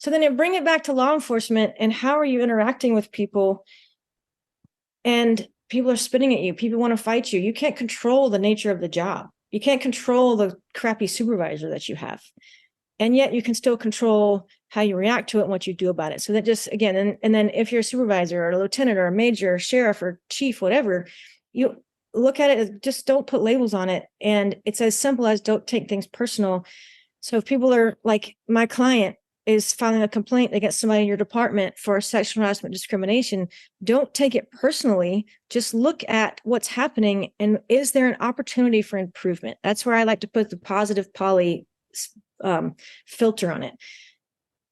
So then bring it back to law enforcement, and how are you interacting with people? And people are spitting at you. People want to fight you. You can't control the nature of the job. You can't control the crappy supervisor that you have. And yet you can still control how you react to it and what you do about it. So that just, again, and then if you're a supervisor or a lieutenant or a major or sheriff or chief, whatever, you look at it as just don't put labels on it. And it's as simple as don't take things personal. So if people are like, my client is filing a complaint against somebody in your department for sexual harassment discrimination, don't take it personally. Just look at what's happening and is there an opportunity for improvement? That's where I like to put the positive poly filter on it.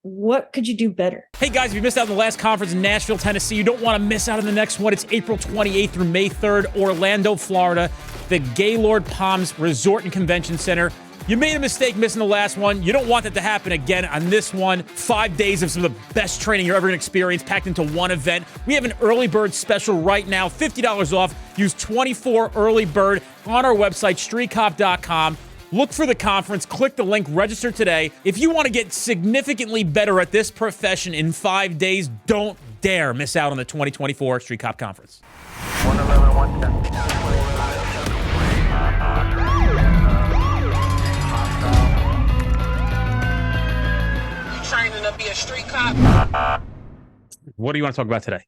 What could you do better? Hey guys, if you missed out on the last conference in Nashville, Tennessee, you don't want to miss out on the next one. It's April 28th through May 3rd, Orlando, Florida, the Gaylord Palms Resort and Convention Center. You made a mistake missing the last one. You don't want that to happen again on this one. 5 days of some of the best training you're ever going to experience packed into one event. We have an early bird special right now, $50 off. Use 24 early bird on our website, streetcop.com. Look for the conference, click the link, register today. If you want to get significantly better at this profession in 5 days, don't dare miss out on the 2024 Street Cop Conference. 111, 110. Training to be a street cop. What do you want to talk about today?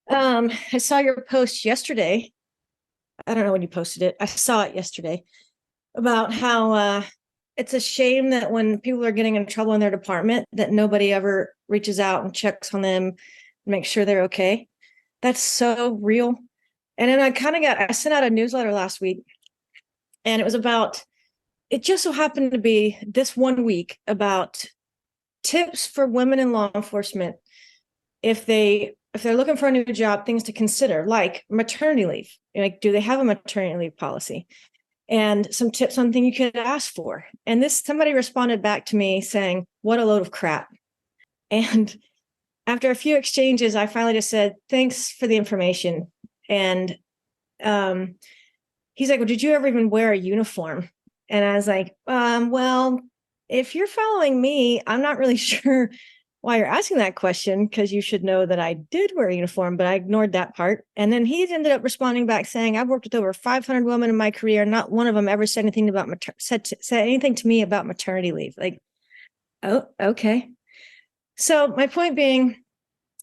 I saw your post yesterday. I don't know when you posted it. I saw it yesterday about how it's a shame that when people are getting in trouble in their department, that nobody ever reaches out and checks on them and makes sure they're okay. That's so real. And then I sent out a newsletter last week, and it just so happened to be this 1 week about tips for women in law enforcement if they're looking for a new job, things to consider, like maternity leave. Like, do they have a maternity leave policy? And some tips on things you could ask for. And somebody responded back to me saying, what a load of crap. And after a few exchanges, I finally just said, thanks for the information. And he's like, well, did you ever even wear a uniform? And I was like, well, if you're following me, I'm not really sure why you're asking that question, because you should know that I did wear a uniform, but I ignored that part. And then he ended up responding back saying, I've worked with over 500 women in my career. Not one of them ever said anything about said anything to me about maternity leave. Like, oh, okay. So my point being,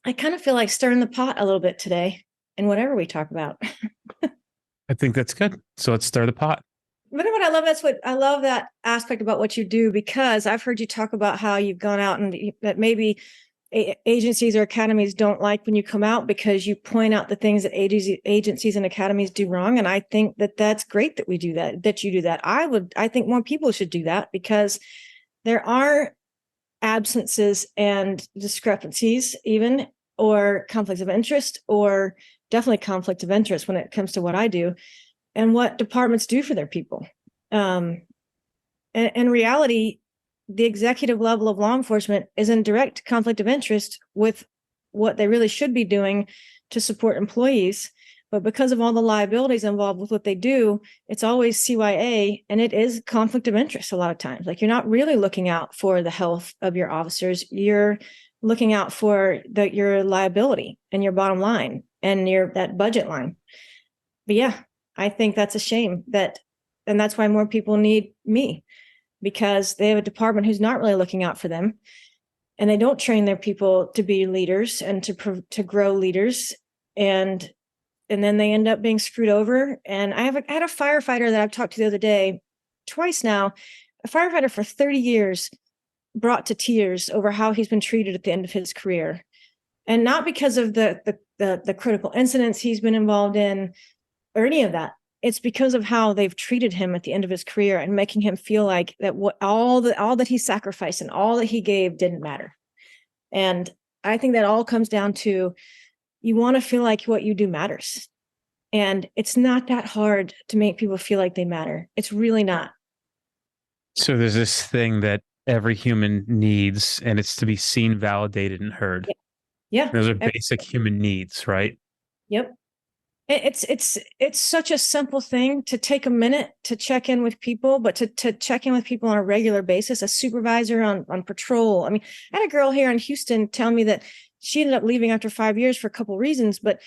I kind of feel like stirring the pot a little bit today in whatever we talk about. I think that's good. So let's stir the pot. But what I love that aspect about what you do, because I've heard you talk about how you've gone out and that maybe agencies or academies don't like when you come out because you point out the things that agencies and academies do wrong. And I think that that's great that we do that you do that. I think more people should do that, because there are absences and discrepancies even, or conflicts of interest, or definitely conflict of interest when it comes to what I do and what departments do for their people. And in reality, the executive level of law enforcement is in direct conflict of interest with what they really should be doing to support employees. But because of all the liabilities involved with what they do, it's always CYA, and it is conflict of interest a lot of times. Like, you're not really looking out for the health of your officers. You're looking out for your liability and your bottom line and that budget line. But yeah, I think that's a shame and that's why more people need me, because they have a department who's not really looking out for them, and they don't train their people to be leaders and to grow leaders. And then they end up being screwed over. And I had a firefighter that I've talked to the other day, twice now, a firefighter for 30 years, brought to tears over how he's been treated at the end of his career. And not because of the critical incidents he's been involved in or any of that. It's because of how they've treated him at the end of his career and making him feel like that all that he sacrificed and all that he gave didn't matter. And I think that all comes down to, you want to feel like what you do matters. And it's not that hard to make people feel like they matter. It's really not. So there's this thing that every human needs, and it's to be seen, validated, and heard. Yeah. Those are basic human needs, right? Yep. It's such a simple thing to take a minute to check in with people, but to check in with people on a regular basis, a supervisor on patrol. I mean, I had a girl here in Houston tell me that she ended up leaving after 5 years for a couple of reasons, but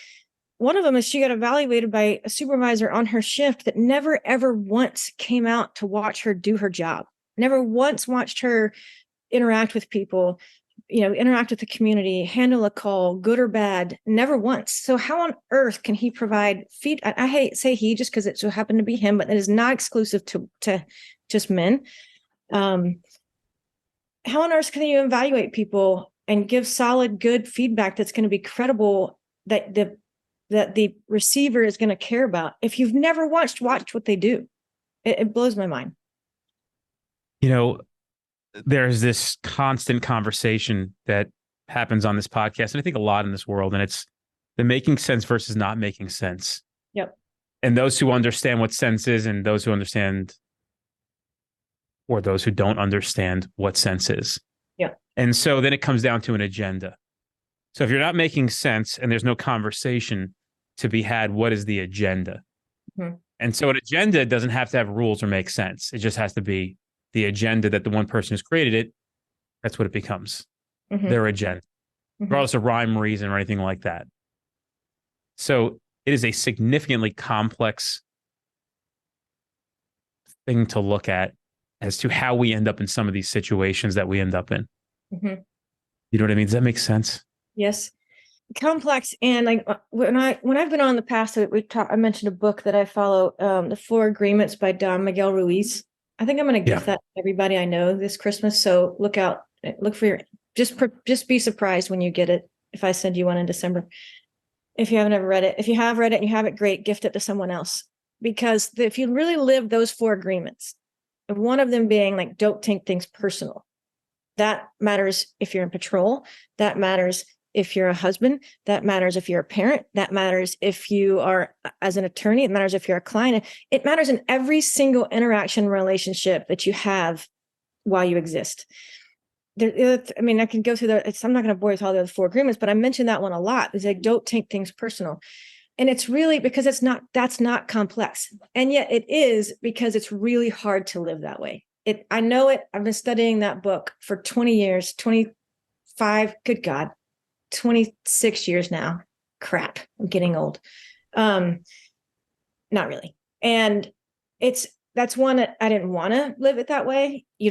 one of them is she got evaluated by a supervisor on her shift that never, ever once came out to watch her do her job, never once watched her interact with people, interact with the community, handle a call, good or bad, never once. So how on earth can he provide I hate to say he just because it so happened to be him, but it is not exclusive to just men. How on earth can you evaluate people and give solid, good feedback that's going to be credible, that the receiver is going to care about if you've never watched what they do? It blows my mind. There's this constant conversation that happens on this podcast, and I think a lot in this world, and it's the making sense versus not making sense. Yep. And those who understand what sense is, and those who understand, or those who don't understand what sense is. Yep. And so then it comes down to an agenda. So if you're not making sense and there's no conversation to be had, what is the agenda? Mm-hmm. And so an agenda doesn't have to have rules or make sense. It just has to be the agenda that the one person who's created it. That's what it becomes. Mm-hmm. Their agenda, regardless of rhyme, reason, or anything like that. So it is a significantly complex thing to look at as to how we end up in some of these situations that we end up in. Mm-hmm. You know what I mean? Does that make sense? Yes. Complex. And like when I've been on the past, I mentioned a book that I follow, The 4 Agreements by Don Miguel Ruiz. I think I'm going to gift that to everybody I know this Christmas. So look for just be surprised when you get it. If I send you one in December, if you haven't ever read it, if you have read it and you have it, great, gift it to someone else. Because if you really live those 4 agreements, and one of them being like, don't take things personal. That matters if you're in patrol. That matters if you're a husband. That matters if you're a parent. That matters if you are as an attorney. It matters if you're a client. It matters in every single interaction relationship that you have while you exist. I can go through I'm not going to bore you with all the other 4 agreements, but I mentioned that one a lot. It's like, don't take things personal. And it's really because that's not complex. And yet it is, because it's really hard to live that way. I know it. I've been studying that book for 20 years, 25, good God, 26 years now. Crap, I'm getting old. Not really. And that's one that I didn't want to live it that way. You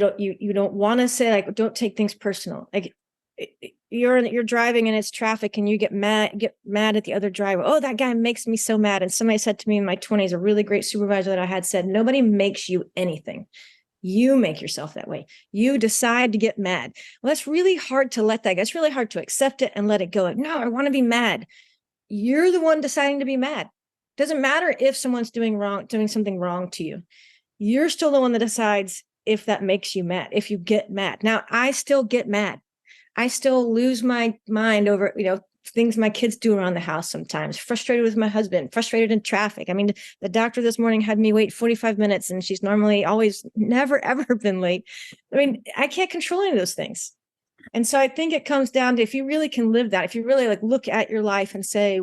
don't want to say like, don't take things personal. Like you're driving and it's traffic and you get mad at the other driver. Oh, that guy makes me so mad. And somebody said to me in my 20s, a really great supervisor that I had said, nobody makes you anything. You make yourself that way. You decide to get mad. Well, that's really hard to let that go. It's really hard to accept it and let it go. Like, no, I want to be mad. You're the one deciding to be mad. Doesn't matter if someone's doing something wrong to you. You're still the one that decides if that makes you mad, if you get mad. Now, I still get mad. I still lose my mind over, things my kids do around the house sometimes, frustrated with my husband, frustrated in traffic. I mean, the doctor this morning had me wait 45 minutes and she's normally never, ever been late. I mean, I can't control any of those things. And so I think it comes down to, if you really can live that, if you really look at your life and say,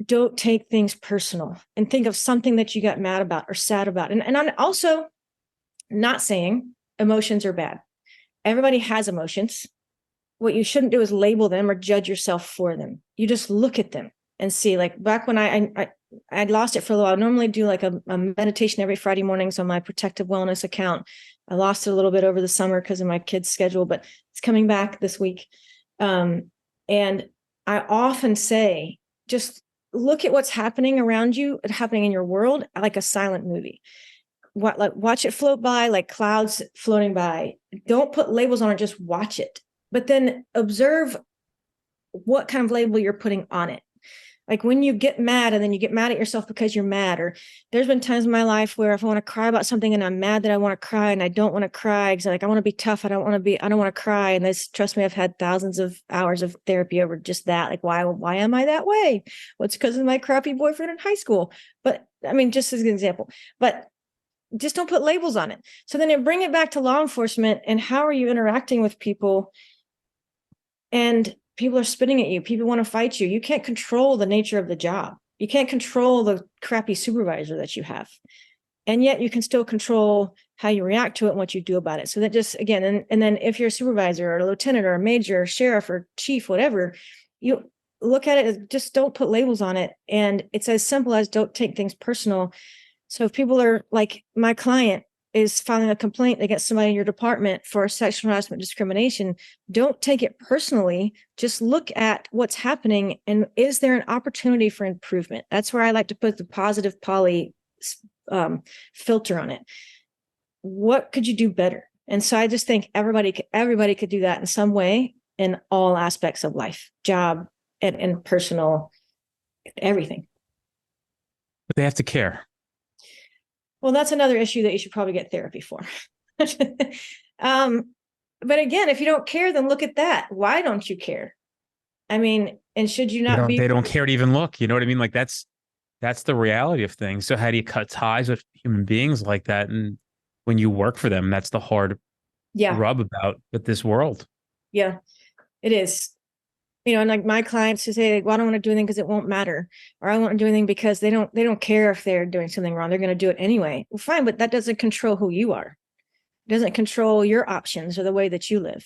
don't take things personal, and think of something that you got mad about or sad about. And I'm also not saying emotions are bad. Everybody has emotions. What you shouldn't do is label them or judge yourself for them. You just look at them and see. Like back when I'd lost it for a little while, I normally do like a meditation every Friday mornings on my protective wellness account. I lost it a little bit over the summer because of my kids' schedule, but it's coming back this week. And I often say, just look at what's happening around you, happening in your world, like a silent movie. Watch it float by like clouds floating by. Don't put labels on it, just watch it. But then observe what kind of label you're putting on it. Like when you get mad and then you get mad at yourself because you're mad, or there's been times in my life where if I want to cry about something and I'm mad that I want to cry and I don't want to cry because I want to be tough. I don't want to cry. And trust me, I've had thousands of hours of therapy over just that. Like, why am I that way? Well, it's because of my crappy boyfriend in high school. But I mean, just as an example, but just don't put labels on it. So then bring it back to law enforcement and how are you interacting with people? And people are spitting at you. People want to fight you. You can't control the nature of the job. You can't control the crappy supervisor that you have. And yet you can still control how you react to it and what you do about it. So that just, again, and then if you're a supervisor or a lieutenant or a major or sheriff or chief, whatever, you look at it as just don't put labels on it. And it's as simple as don't take things personal. So if people are like, my client is filing a complaint against somebody in your department for sexual harassment discrimination, don't take it personally. Just look at what's happening and is there an opportunity for improvement? That's where I like to put the positive poly filter on it. What could you do better? And so I just think everybody could do that in some way in all aspects of life, job and personal, everything. But they have to care. Well, that's another issue that you should probably get therapy for. But again, if you don't care, then look at that. Why don't you care? I mean, and should you not be? They don't care to even look. You know what I mean? Like that's the reality of things. So how do you cut ties with human beings like that? And when you work for them, that's the hard rub about with this world. Yeah, it is. You know, and like my clients who say, well, I don't want to do anything because it won't matter, or I don't want to do anything because they don't care if they're doing something wrong. They're going to do it anyway. Well, fine, but that doesn't control who you are. It doesn't control your options or the way that you live.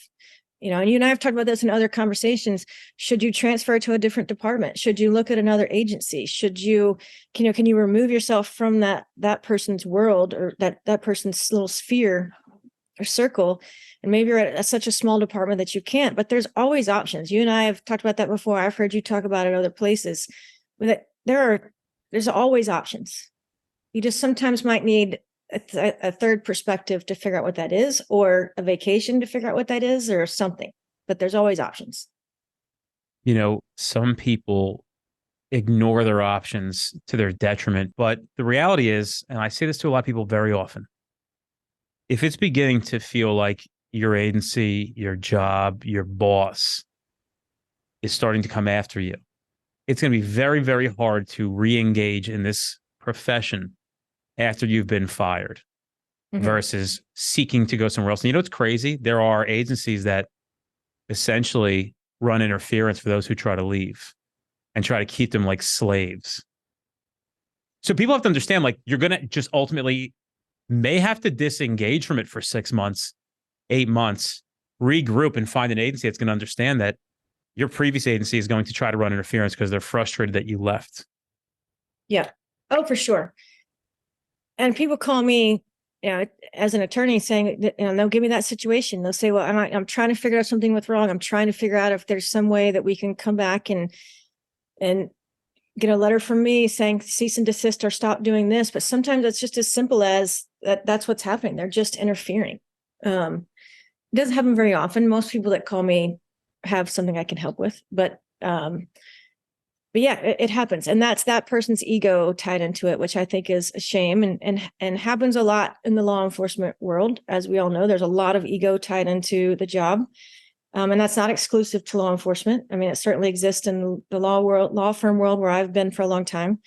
You know, and you and I have talked about this in other conversations. Should you transfer to a different department? Should you look at another agency? Should you, can you remove yourself from that person's world or that person's little sphere or circle? And maybe you're at such a small department that you can't, but there's always options. You and I have talked about that before. I've heard you talk about it other places. There's always options. You just sometimes might need a third perspective to figure out what that is, or a vacation to figure out what that is, or something. But there's always options. You know, some people ignore their options to their detriment, but the reality is, and I say this to a lot of people very often, if it's beginning to feel like your agency, your job, your boss is starting to come after you, it's going to be very, very hard to re-engage in this profession after you've been fired versus seeking to go somewhere else. And you know what's crazy? There are agencies that essentially run interference for those who try to leave and try to keep them like slaves. So people have to understand, like, you're going to just ultimately may have to disengage from it for 6 months, 8 months, regroup and find an agency that's going to understand that your previous agency is going to try to run interference because they're frustrated that you left. Yeah. Oh, for sure. And people call me, as an attorney saying, that, they'll give me that situation. They'll say, well, I'm trying to figure out something what's wrong. I'm trying to figure out if there's some way that we can come back and get a letter from me saying cease and desist or stop doing this. But sometimes it's just as simple as that's what's happening. They're just interfering. It doesn't happen very often. Most people that call me have something I can help with, but yeah, it happens. And that's that person's ego tied into it, which I think is a shame and happens a lot in the law enforcement world. As we all know, there's a lot of ego tied into the job. And that's not exclusive to law enforcement. I mean, it certainly exists in the law firm world where I've been for a long time,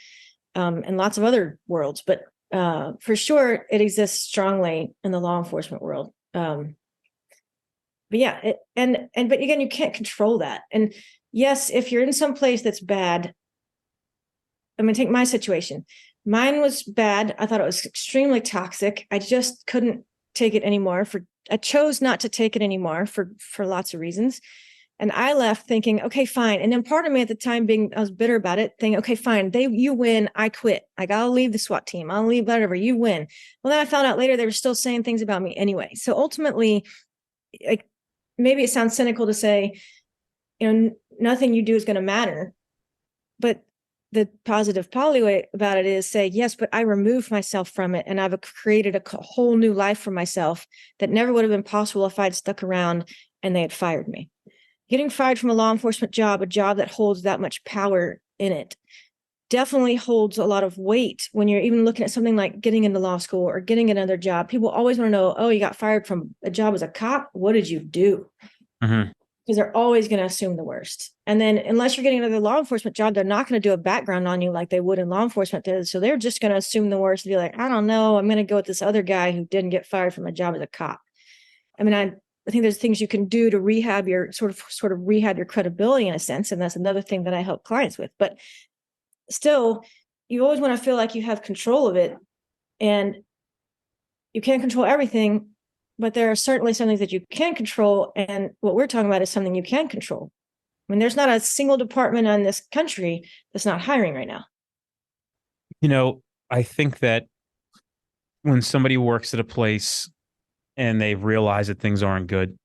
and lots of other worlds, but for sure it exists strongly in the law enforcement world. But yeah, but again, you can't control that. And yes, if you're in some place that's bad, I'm going to take my situation. Mine was bad. I thought it was extremely toxic. I just couldn't take it anymore. I chose not to take it anymore for lots of reasons. And I left thinking, okay, fine. And then part of me at the time I was bitter about it, thinking, okay, fine, you win, I quit. Like, I'll leave the SWAT team. I'll leave whatever, you win. Well, then I found out later they were still saying things about me anyway. So ultimately, like, maybe it sounds cynical to say, nothing you do is going to matter. But the positive poly way about it is say, yes, but I removed myself from it and I've created a whole new life for myself that never would have been possible if I'd stuck around and they had fired me. Getting fired from a law enforcement job, a job that holds that much power in it, definitely holds a lot of weight when you're even looking at something like getting into law school or getting another job. People always want to know, oh, you got fired from a job as a cop. What did you do? Because they're always going to assume the worst. And then unless you're getting another law enforcement job, they're not going to do a background on you like they would in law enforcement. So they're just going to assume the worst and be like, I don't know, I'm going to go with this other guy who didn't get fired from a job as a cop. I mean, I think there's things you can do to rehab your sort of rehab your credibility in a sense. And that's another thing that I help clients with. But still, you always want to feel like you have control of it, and you can't control everything, but there are certainly some things that you can control. And what we're talking about is something you can control. I mean, there's not a single department in this country that's not hiring right now. I think that when somebody works at a place and they realize that things aren't good,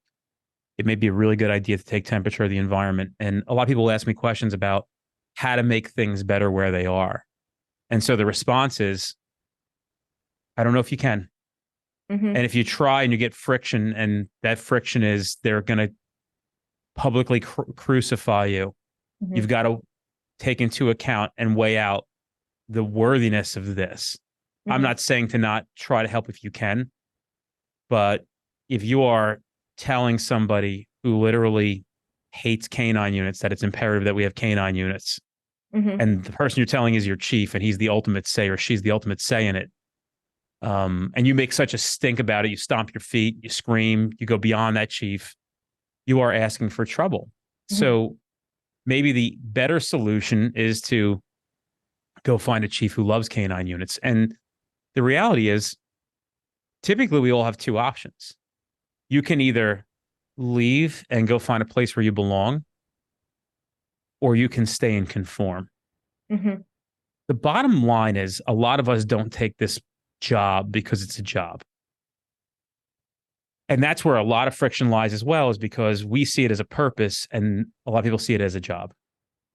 it may be a really good idea to take temperature of the environment. And a lot of people ask me questions about how to make things better where they are. And so the response is, I don't know if you can. Mm-hmm. And if you try and you get friction, and that friction is they're going to publicly crucify you, Mm-hmm. you've got to take into account and weigh out the worthiness of this. Mm-hmm. I'm not saying to not try to help if you can, but if you are telling somebody who literally hates canine units that it's imperative that we have canine units, Mm-hmm. and the person you're telling is your chief and he's the ultimate say, or she's the ultimate say in it, and you make such a stink about it, you stomp your feet, you scream, you go beyond that chief, you are asking for trouble. Mm-hmm. So maybe the better solution is to go find a chief who loves canine units. And the reality is, typically we all have two options. You can either leave and go find a place where you belong, or you can stay and conform. Mm-hmm. The bottom line is, a lot of us don't take this job because it's a job. And that's where a lot of friction lies as well, is because we see it as a purpose and a lot of people see it as a job.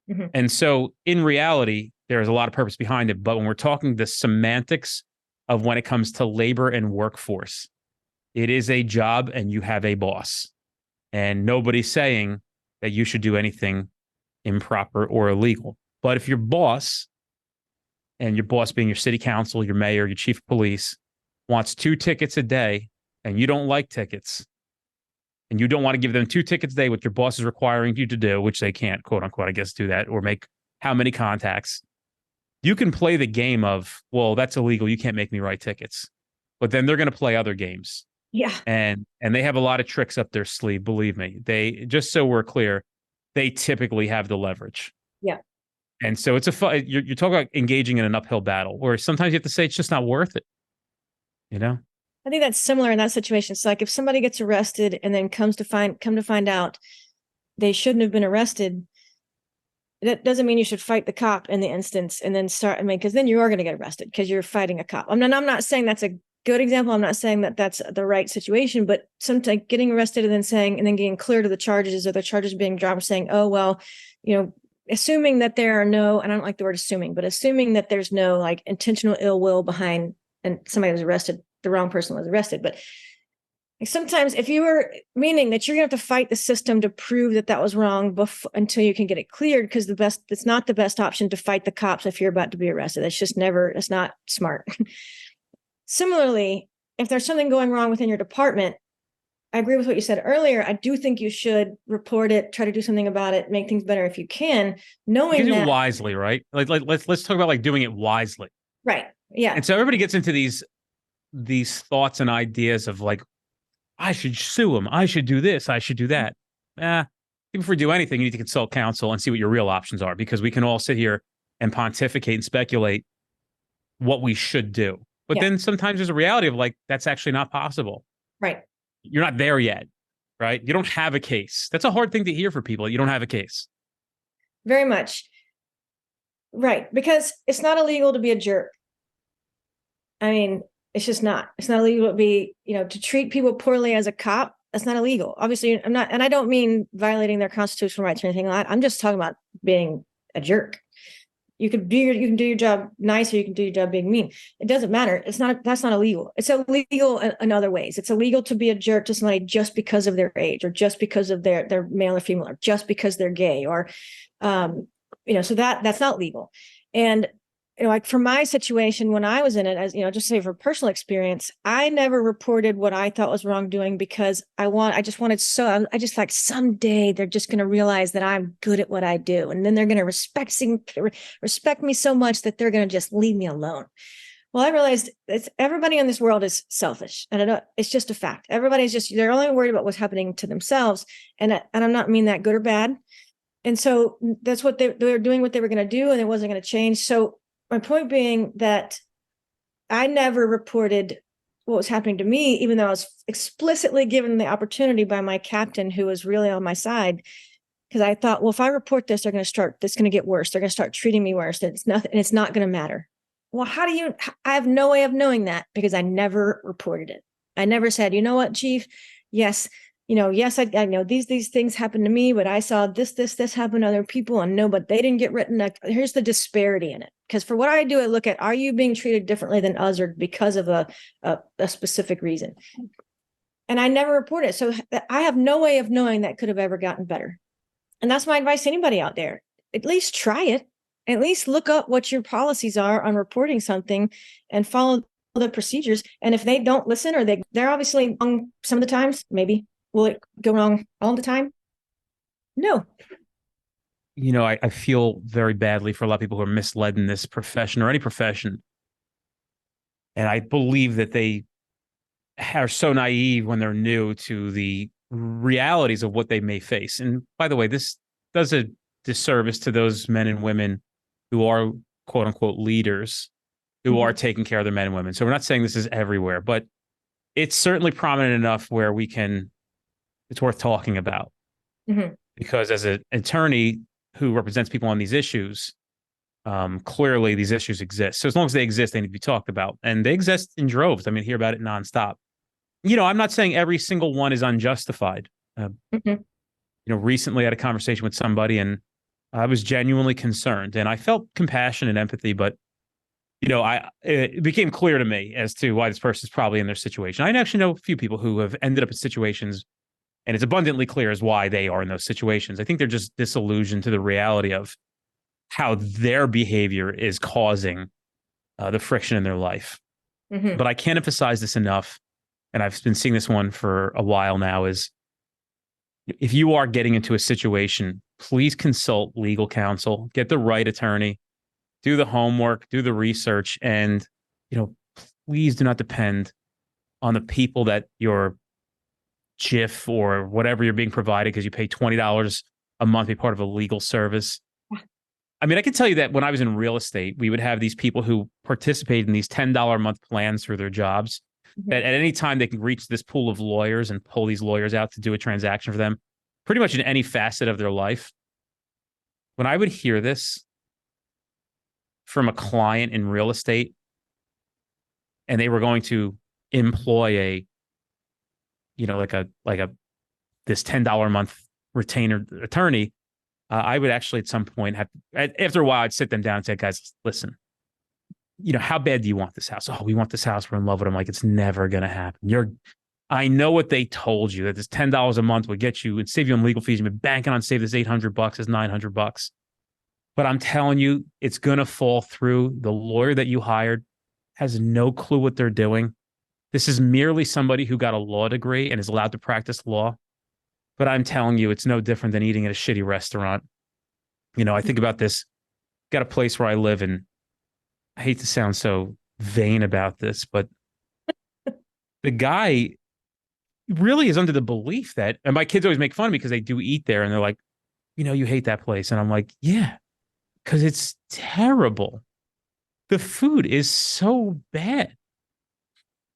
Mm-hmm. And so in reality, there's a lot of purpose behind it. But when we're talking the semantics of when it comes to labor and workforce, it is a job and you have a boss. And nobody's saying that you should do anything improper or illegal. But if your boss, and your boss being your city council, your mayor, your chief of police, wants 2 tickets a day, and you don't like tickets, and you don't want to give them 2 tickets a day, what your boss is requiring you to do, which they can't, quote unquote, I guess, do that, or make how many contacts, you can play the game of, well, that's illegal, you can't make me write tickets. But then they're going to play other games. Yeah. And they have a lot of tricks up their sleeve, believe me. They, just so we're clear, they typically have the leverage. Yeah. And so it's you're talking about engaging in an uphill battle, where sometimes you have to say it's just not worth it. I think that's similar in that situation. It's like if somebody gets arrested and then come to find out they shouldn't have been arrested, that doesn't mean you should fight the cop in the instance and then because then you are going to get arrested because you're fighting a cop. I'm not saying that's a good example. I'm not saying that that's the right situation, but sometimes getting arrested and then getting cleared of the charges, or the charges being dropped, saying, oh, well, assuming that there are no, and I don't like the word assuming, but assuming that there's no like intentional ill will behind, and somebody was arrested, the wrong person was arrested. But like sometimes if you were meaning that you're going to have to fight the system to prove that was wrong until you can get it cleared, because it's not the best option to fight the cops if you're about to be arrested. That's not smart. Similarly, if there's something going wrong within your department, I agree with what you said earlier. I do think you should report it, try to do something about it, make things better if you can, knowing you do that it wisely, right? Like let's talk about like doing it wisely. Right. Yeah. And so everybody gets into these thoughts and ideas of like, I should sue him, I should do this, I should do that. Before you do anything, you need to consult counsel and see what your real options are, because we can all sit here and pontificate and speculate what we should do. But then sometimes there's a reality of like, that's actually not possible. Right. You're not there yet, right? You don't have a case. That's a hard thing to hear for people. You don't have a case. Very much. Right. Because it's not illegal to be a jerk. I mean, it's just not. It's not illegal to be, to treat people poorly as a cop. That's not illegal. Obviously, I'm not, and I don't mean violating their constitutional rights or anything like that. I'm just talking about being a jerk. You can do your job nice, or you can do your job being mean. It doesn't matter. That's not illegal. It's illegal in other ways. It's illegal to be a jerk to somebody just because of their age, or just because of their male or female, or just because they're gay, or so that's not legal. And like for my situation, when I was in it, as just say for personal experience, I never reported what I thought was wrongdoing, because I just like someday they're just going to realize that I'm good at what I do. And then they're going to respect me so much that they're going to just leave me alone. Well, I realized everybody in this world is selfish, and it's just a fact. They're only worried about what's happening to themselves, and I'm not mean that good or bad. And so that's what they were doing, what they were going to do, and it wasn't going to change. So my point being that I never reported what was happening to me, even though I was explicitly given the opportunity by my captain, who was really on my side. Because I thought, well, if I report this, it's going to get worse. They're going to start treating me worse. It's not going to matter. Well, I have no way of knowing that because I never reported it. I never said, you know what, Chief? Yes, I know these things happened to me, but I saw this happen to other people, and no, but they didn't get written. Here's the disparity in it. Because for what I do, I look at, are you being treated differently than others because of a specific reason? And I never reported it. So I have no way of knowing that could have ever gotten better. And that's my advice to anybody out there. At least try it. At least look up what your policies are on reporting something and follow the procedures. And if they don't listen, or they're obviously wrong some of the times, maybe. Will it go wrong all the time? No. I feel very badly for a lot of people who are misled in this profession or any profession. And I believe that they are so naive when they're new to the realities of what they may face. And by the way, this does a disservice to those men and women who are quote unquote leaders, who are taking care of their men and women. So we're not saying this is everywhere, but it's certainly prominent enough where it's worth talking about. Because as an attorney who represents people on these issues, clearly these issues exist. So as long as they exist, they need to be talked about. And they exist in droves. I mean, hear about it nonstop. I'm not saying every single one is unjustified. Recently I had a conversation with somebody and I was genuinely concerned and I felt compassion and empathy, but it became clear to me as to why this person is probably in their situation. I actually know a few people who have ended up in situations, and it's abundantly clear as why they are in those situations. I think they're just disillusioned to the reality of how their behavior is causing the friction in their life. But I can't emphasize this enough, and I've been seeing this one for a while now, is if you are getting into a situation, please consult legal counsel, get the right attorney, do the homework, do the research, and, please do not depend on the people that your GIF or whatever you're being provided because you pay $20 a month to be part of a legal service. I mean, I can tell you that when I was in real estate, we would have these people who participated in these $10 a month plans through their jobs. That at any time they can reach this pool of lawyers and pull these lawyers out to do a transaction for them, pretty much in any facet of their life. When I would hear this from a client in real estate and they were going to employ this $10 a month retainer attorney, I would actually at some point after a while, I'd sit them down and say, guys, listen, how bad do you want this house? Oh, we want this house. We're in love with it. I'm like, it's never going to happen. I know what they told you, that this $10 a month would get you and save you on legal fees. You've been banking on save this $800, this $900. But I'm telling you, it's going to fall through. The lawyer that you hired has no clue what they're doing. This is merely somebody who got a law degree and is allowed to practice law. But I'm telling you, it's no different than eating at a shitty restaurant. I think about this. Got a place where I live, and I hate to sound so vain about this, but the guy really is under the belief that, and my kids always make fun of me because they do eat there, and they're like, you hate that place. And I'm like, yeah, because it's terrible. The food is so bad.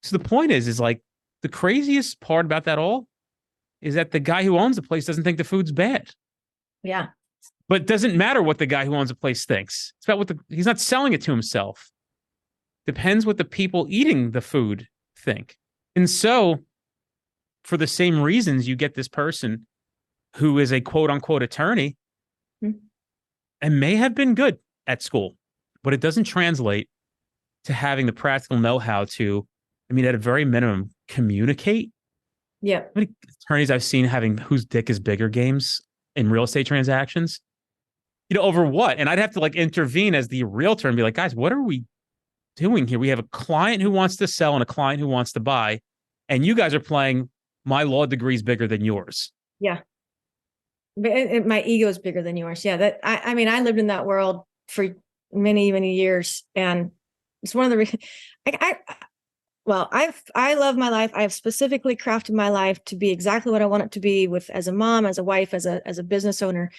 So the point is like the craziest part about that all is that the guy who owns the place doesn't think the food's bad. Yeah. But it doesn't matter what the guy who owns the place thinks. It's about he's not selling it to himself. Depends what the people eating the food think. And so for the same reasons, you get this person who is a quote unquote attorney and may have been good at school, but it doesn't translate to having the practical know-how to, at a very minimum, communicate. Yeah. How many attorneys I've seen having whose dick is bigger games in real estate transactions, over what? And I'd have to intervene as the realtor and be like, guys, what are we doing here? We have a client who wants to sell and a client who wants to buy. And you guys are playing my law degree is bigger than yours. Yeah. My ego is bigger than yours. Yeah. I lived in that world for many, many years. And It's one of the reasons. Well, I love my life. I have specifically crafted my life to be exactly what I want it to be, with as a mom, as a wife, as a business owner.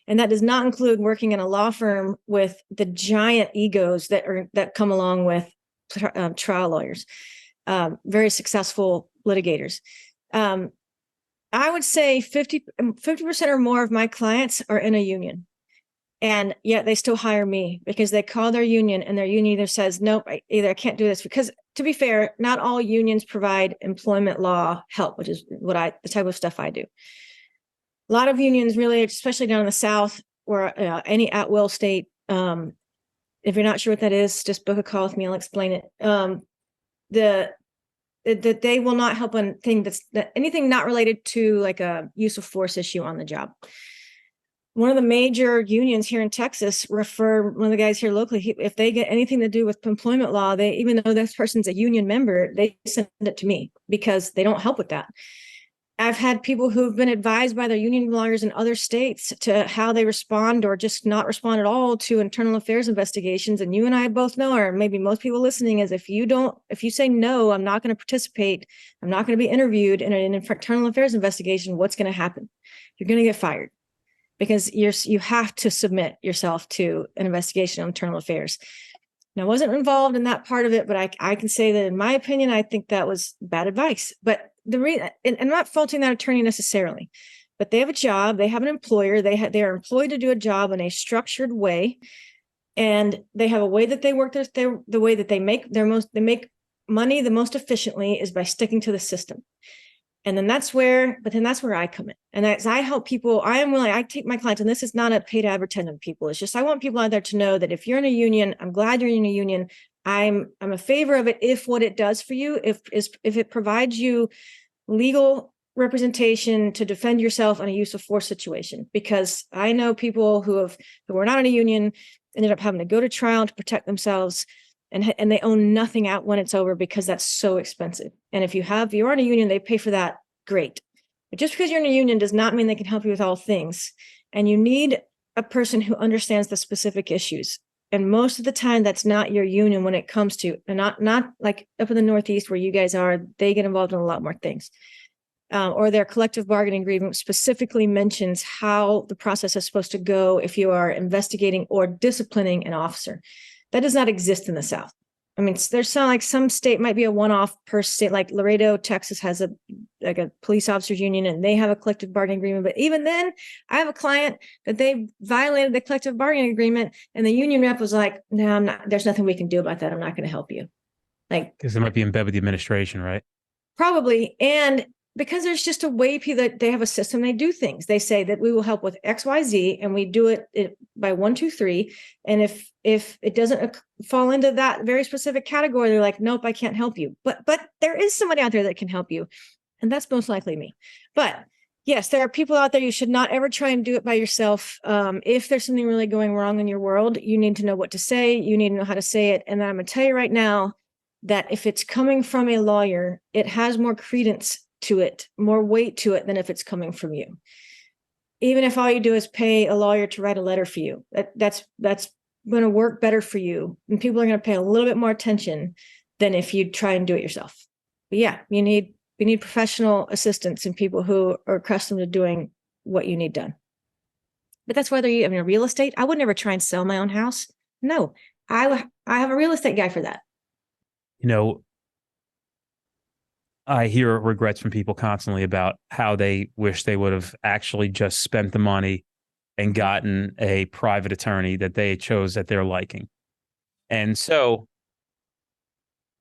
And that does not include working in a law firm with the giant egos that come along with trial lawyers, very successful litigators. I would say 50% or more of my clients are in a union. And yet they still hire me because they call their union, and their union either says, nope, I can't do this. Because to be fair, not all unions provide employment law help, which is the type of stuff I do. A lot of unions really, especially down in the South or any at-will state, if you're not sure what that is, just book a call with me. I'll explain it. That they will not help on anything not related to like a use of force issue on the job. One of the major unions here in Texas refer one of the guys here locally, if they get anything to do with employment law, even though this person's a union member, they send it to me because they don't help with that. I've had people who've been advised by their union lawyers in other states to how they respond or just not respond at all to internal affairs investigations. And you and I both know, or maybe most people listening, is if you say, no, I'm not going to participate, I'm not going to be interviewed in an internal affairs investigation, what's going to happen? You're going to get fired because you have to submit yourself to an investigation on internal affairs. Now, I wasn't involved in that part of it, but I can say that in my opinion, I think that was bad advice. But and I'm not faulting that attorney necessarily, but they have a job, they have an employer, they are employed to do a job in a structured way, and they have a way that they work the way that they make money the most efficiently is by sticking to the system. And then that's where I come in. And as I help people, I take my clients, and this is not a paid advertisement, people. It's just, I want people out there to know that if you're in a union, I'm glad you're in a union. I'm a favor of it if what it does for you, if it provides you legal representation to defend yourself in a use of force situation. Because I know people who were not in a union ended up having to go to trial to protect themselves, and they own nothing out when it's over because that's so expensive. And if you're in a union, they pay for that, great. But just because you're in a union does not mean they can help you with all things. And you need a person who understands the specific issues. And most of the time, that's not your union when it comes to, and not like up in the Northeast where you guys are, they get involved in a lot more things. Or their collective bargaining agreement specifically mentions how the process is supposed to go if you are investigating or disciplining an officer. That does not exist in the South. I mean, there's some state might be a one-off per state, like Laredo, Texas has a police officers union, and they have a collective bargaining agreement. But even then, I have a client that they violated the collective bargaining agreement, and the union rep was like, "No, I'm not. There's nothing we can do about that. I'm not going to help you." Like, because they might be in bed with the administration, right? Probably, and because there's just a way that they have a system, they do things. They say that we will help with X, Y, Z, and we do it by 1, 2, 3. And if it doesn't fall into that very specific category, they're like, nope, I can't help you. But there is somebody out there that can help you, and that's most likely me. But yes, there are people out there. You should not ever try and do it by yourself. If there's something really going wrong in your world, you need to know what to say. You need to know how to say it. And I'm going to tell you right now that if it's coming from a lawyer, it has more credence to it, more weight to it than if it's coming from you. Even if all you do is pay a lawyer to write a letter for you, that's going to work better for you, and people are going to pay a little bit more attention than if you try and do it yourself. But yeah, you need professional assistance and people who are accustomed to doing what you need done. But that's whether you have real estate. I would never try and sell my own house. No, I have a real estate guy for that. I hear regrets from people constantly about how they wish they would have actually just spent the money and gotten a private attorney that they chose at their liking. And so,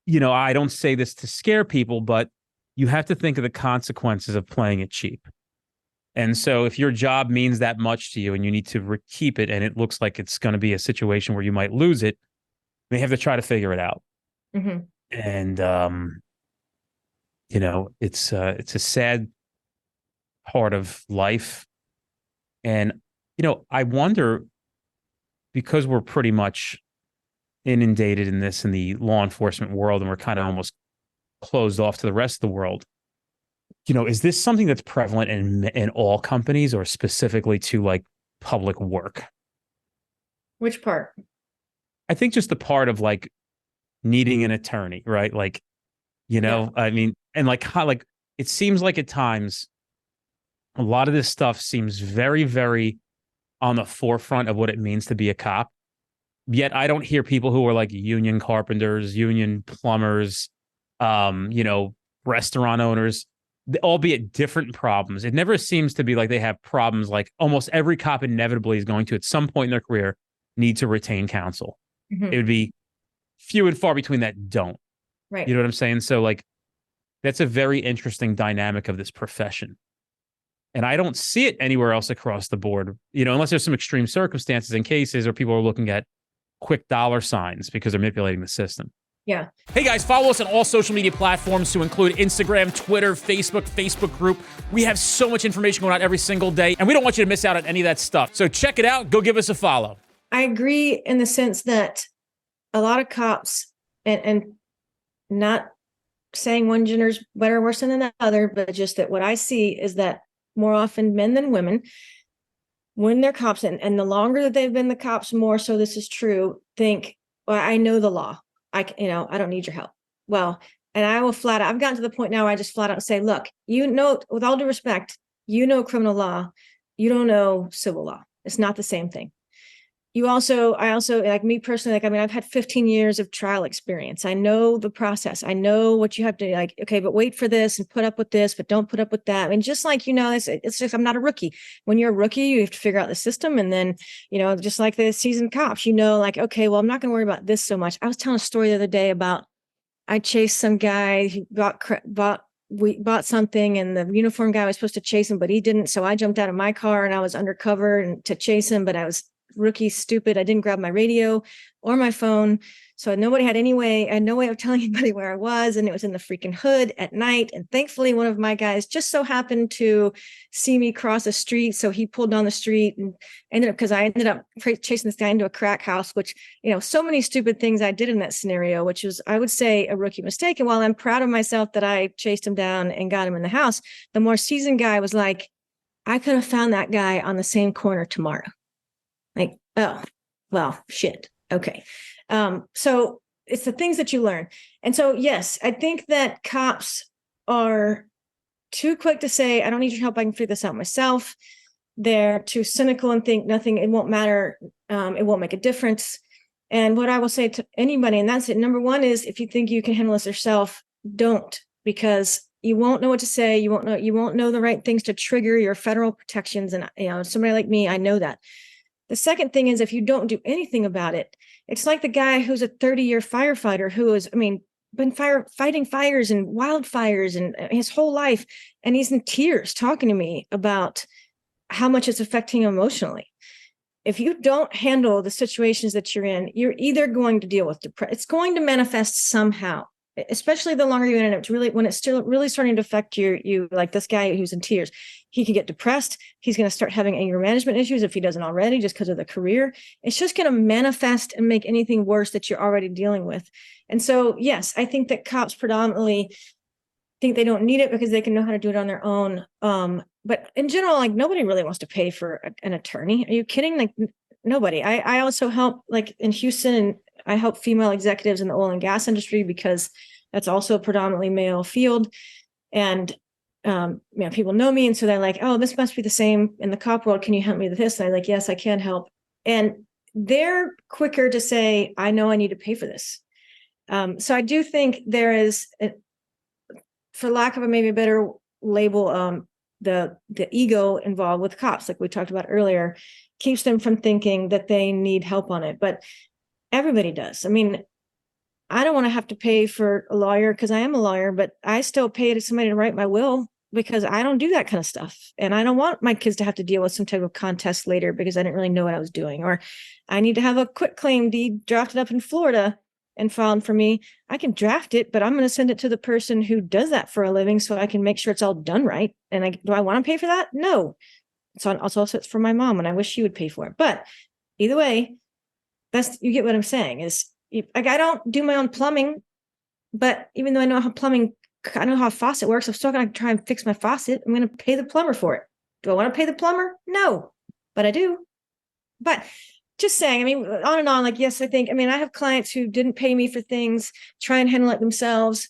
I don't say this to scare people, but you have to think of the consequences of playing it cheap. And so if your job means that much to you and you need to keep it, and it looks like it's going to be a situation where you might lose it, you have to try to figure it out. Mm-hmm. And, it's a sad part of life. And, I wonder, because we're pretty much inundated in the law enforcement world, and we're kind of almost closed off to the rest of the world, is this something that's prevalent in all companies, or specifically to like public work? Which part? I think just the part of like needing an attorney, right? Like, I mean, and like it seems like at times a lot of this stuff seems very, very on the forefront of what it means to be a cop. Yet I don't hear people who are like union carpenters, union plumbers, restaurant owners, albeit different problems. It never seems to be like they have problems. Like almost every cop inevitably is going to, at some point in their career, need to retain counsel. Mm-hmm. It would be few and far between that don't. Right. You know what I'm saying? So like, that's a very interesting dynamic of this profession. And I don't see it anywhere else across the board, unless there's some extreme circumstances and cases or people are looking at quick dollar signs because they're manipulating the system. Yeah. Hey guys, follow us on all social media platforms to include Instagram, Twitter, Facebook group. We have so much information going out every single day, and we don't want you to miss out on any of that stuff. So check it out. Go give us a follow. I agree in the sense that a lot of cops, and not saying one gender's better or worse than the other, but just that what I see is that more often men than women, when they're cops, and the longer that they've been the cops, more so this is true, think, well, I know the law. I don't need your help. Well, and I will I've gotten to the point now where I just flat out say, look, with all due respect, criminal law, you don't know civil law. It's not the same thing. I also, like me personally, I've had 15 years of trial experience. I know the process. I know what you have to okay, but wait for this and put up with this, but don't put up with that. I mean, just like, it's just, I'm not a rookie. When you're a rookie, you have to figure out the system. And then, just like the seasoned cops, okay, well, I'm not going to worry about this so much. I was telling a story the other day about, I chased some guy who bought something, and the uniform guy was supposed to chase him, but he didn't. So I jumped out of my car and I was undercover and to chase him, but I was rookie stupid. I didn't grab my radio or my phone. So I had no way of telling anybody where I was. And it was in the freaking hood at night. And thankfully, one of my guys just so happened to see me cross the street. So he pulled down the street and I ended up chasing this guy into a crack house, which, so many stupid things I did in that scenario, which was, I would say, a rookie mistake. And while I'm proud of myself that I chased him down and got him in the house, the more seasoned guy was like, I could have found that guy on the same corner tomorrow. Like, oh, well, shit. Okay. So it's the things that you learn. And so, yes, I think that cops are too quick to say, I don't need your help. I can figure this out myself. They're too cynical and think it won't matter. It won't make a difference. And what I will say to anybody, and that's it. Number one is, if you think you can handle this yourself, don't, because you won't know what to say. You won't know the right things to trigger your federal protections. And, somebody like me, I know that. The second thing is, if you don't do anything about it, it's like the guy who's a 30-year firefighter who has, been fighting fires and wildfires and his whole life. And he's in tears talking to me about how much it's affecting him emotionally. If you don't handle the situations that you're in, you're either going to deal with depression. It's going to manifest somehow, especially the longer you're in it. When it's still really starting to affect you, like this guy who's in tears, he can get depressed. He's going to start having anger management issues if he doesn't already, just because of the career. It's just going to manifest and make anything worse that you're already dealing with. And so, yes, I think that cops predominantly think they don't need it because they can know how to do it on their own. But in general, nobody really wants to pay for an attorney. Are you kidding? Nobody. I also help, in Houston, I help female executives in the oil and gas industry because that's also a predominantly male field. And people know me. And so they're like, oh, this must be the same in the cop world. Can you help me with this? And I'm like, yes, I can help. And they're quicker to say, I know I need to pay for this. So I do think there is, for lack of maybe a better label, the ego involved with cops, like we talked about earlier, keeps them from thinking that they need help on it. But everybody does. I don't want to have to pay for a lawyer because I am a lawyer, but I still pay to somebody to write my will because I don't do that kind of stuff. And I don't want my kids to have to deal with some type of contest later because I didn't really know what I was doing. Or I need to have a quitclaim deed drafted up in Florida and filed for me. I can draft it, but I'm going to send it to the person who does that for a living so I can make sure it's all done right. And do I want to pay for that? No. It's for my mom, and I wish she would pay for it. But either way, you get what I'm saying is, I don't do my own plumbing, but even though I know how a faucet works, I'm still going to try and fix my faucet. I'm going to pay the plumber for it. Do I want to pay the plumber? No, but I do. But just saying, I mean, on and on, like, yes, I have clients who didn't pay me for things, try and handle it themselves.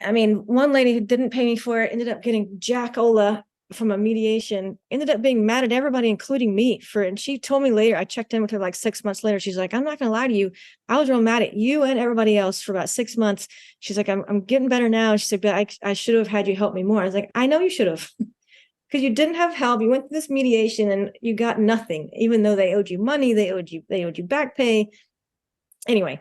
I mean, one lady who didn't pay me for it ended up getting Jack-Ola from a mediation, ended up being mad at everybody, including me and she told me later, I checked in with her like 6 months later. She's like, I'm not going to lie to you. I was real mad at you and everybody else for about 6 months. She's like, I'm getting better now. She said, but I should have had you help me more. I was like, I know you should have. Because you didn't have help. You went through this mediation and you got nothing, even though they owed you money, they owed you back pay. Anyway,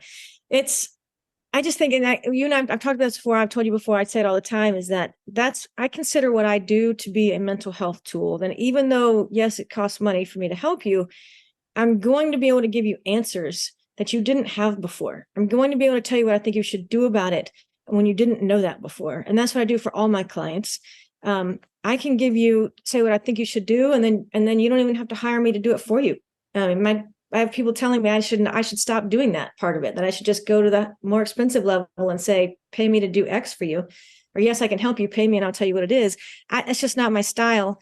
I just think, and you and I've talked about this before, I've told you before, I say it all the time, is I consider what I do to be a mental health tool. And even though, yes, it costs money for me to help you, I'm going to be able to give you answers that you didn't have before. I'm going to be able to tell you what I think you should do about it when you didn't know that before. And that's what I do for all my clients. I can say what I think you should do, and then you don't even have to hire me to do it for you. I have people telling me I should stop doing that part of it, that I should just go to the more expensive level and say, pay me to do X for you. Or yes, I can help you, pay me and I'll tell you what it is. It's just not my style.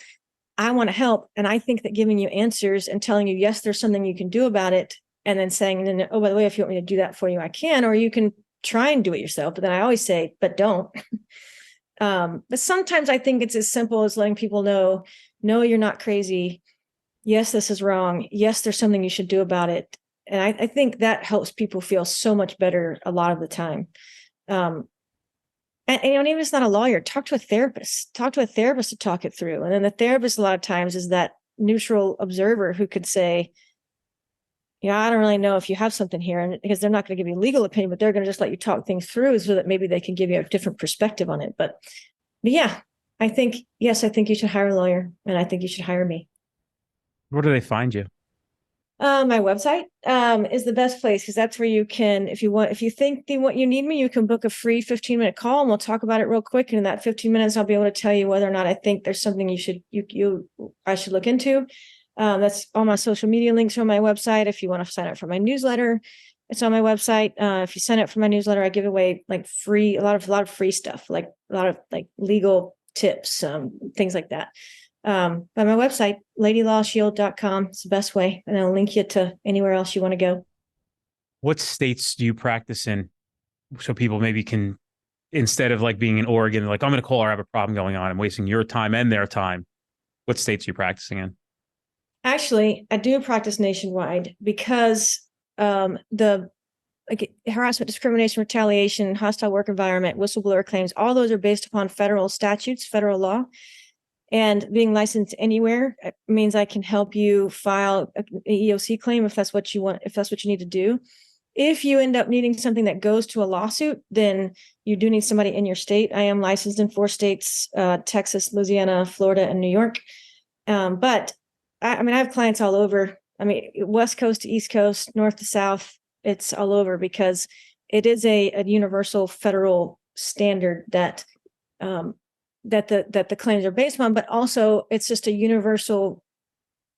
I want to help. And I think that giving you answers and telling you, yes, there's something you can do about it. And then saying, oh, by the way, if you want me to do that for you, I can, or you can try and do it yourself. But then I always say, but don't. But sometimes I think it's as simple as letting people know, no, you're not crazy. Yes, this is wrong. Yes, there's something you should do about it. And I think that helps people feel so much better a lot of the time. And even if it's not a lawyer, talk to a therapist to talk it through. And then the therapist a lot of times is that neutral observer who could say, I don't really know if you have something here, and because they're not going to give you a legal opinion, but they're going to just let you talk things through so that maybe they can give you a different perspective on it. But yeah, I think you should hire a lawyer, and I think you should hire me. Where do they find you? My website is the best place, because that's where you can, if you think you need me, you can book a free 15-minute call and we'll talk about it real quick. And in that 15 minutes, I'll be able to tell you whether or not I think there's something I should look into. That's all my social media links are on my website. If you want to sign up for my newsletter, it's on my website. If you sign up for my newsletter, I give away like a lot of free stuff, like a lot of like legal tips, things like that. But my website, ladylawshield.com, is the best way. And I'll link you to anywhere else you want to go. What states do you practice in? So people maybe can, instead of like being in Oregon, like, I'm going to call or have a problem going on, I'm wasting your time and their time. What states are you practicing in? Actually, I do practice nationwide because the harassment, discrimination, retaliation, hostile work environment, whistleblower claims, all those are based upon federal statutes, federal law. And being licensed anywhere means I can help you file an EEOC claim if that's what you want, if that's what you need to do. If you end up needing something that goes to a lawsuit, then you do need somebody in your state. I am licensed in 4 states, Texas, Louisiana, Florida, and New York. But I have clients all over. West Coast to East Coast, North to South, it's all over, because it is a universal federal standard that the claims are based on, but also it's just a universal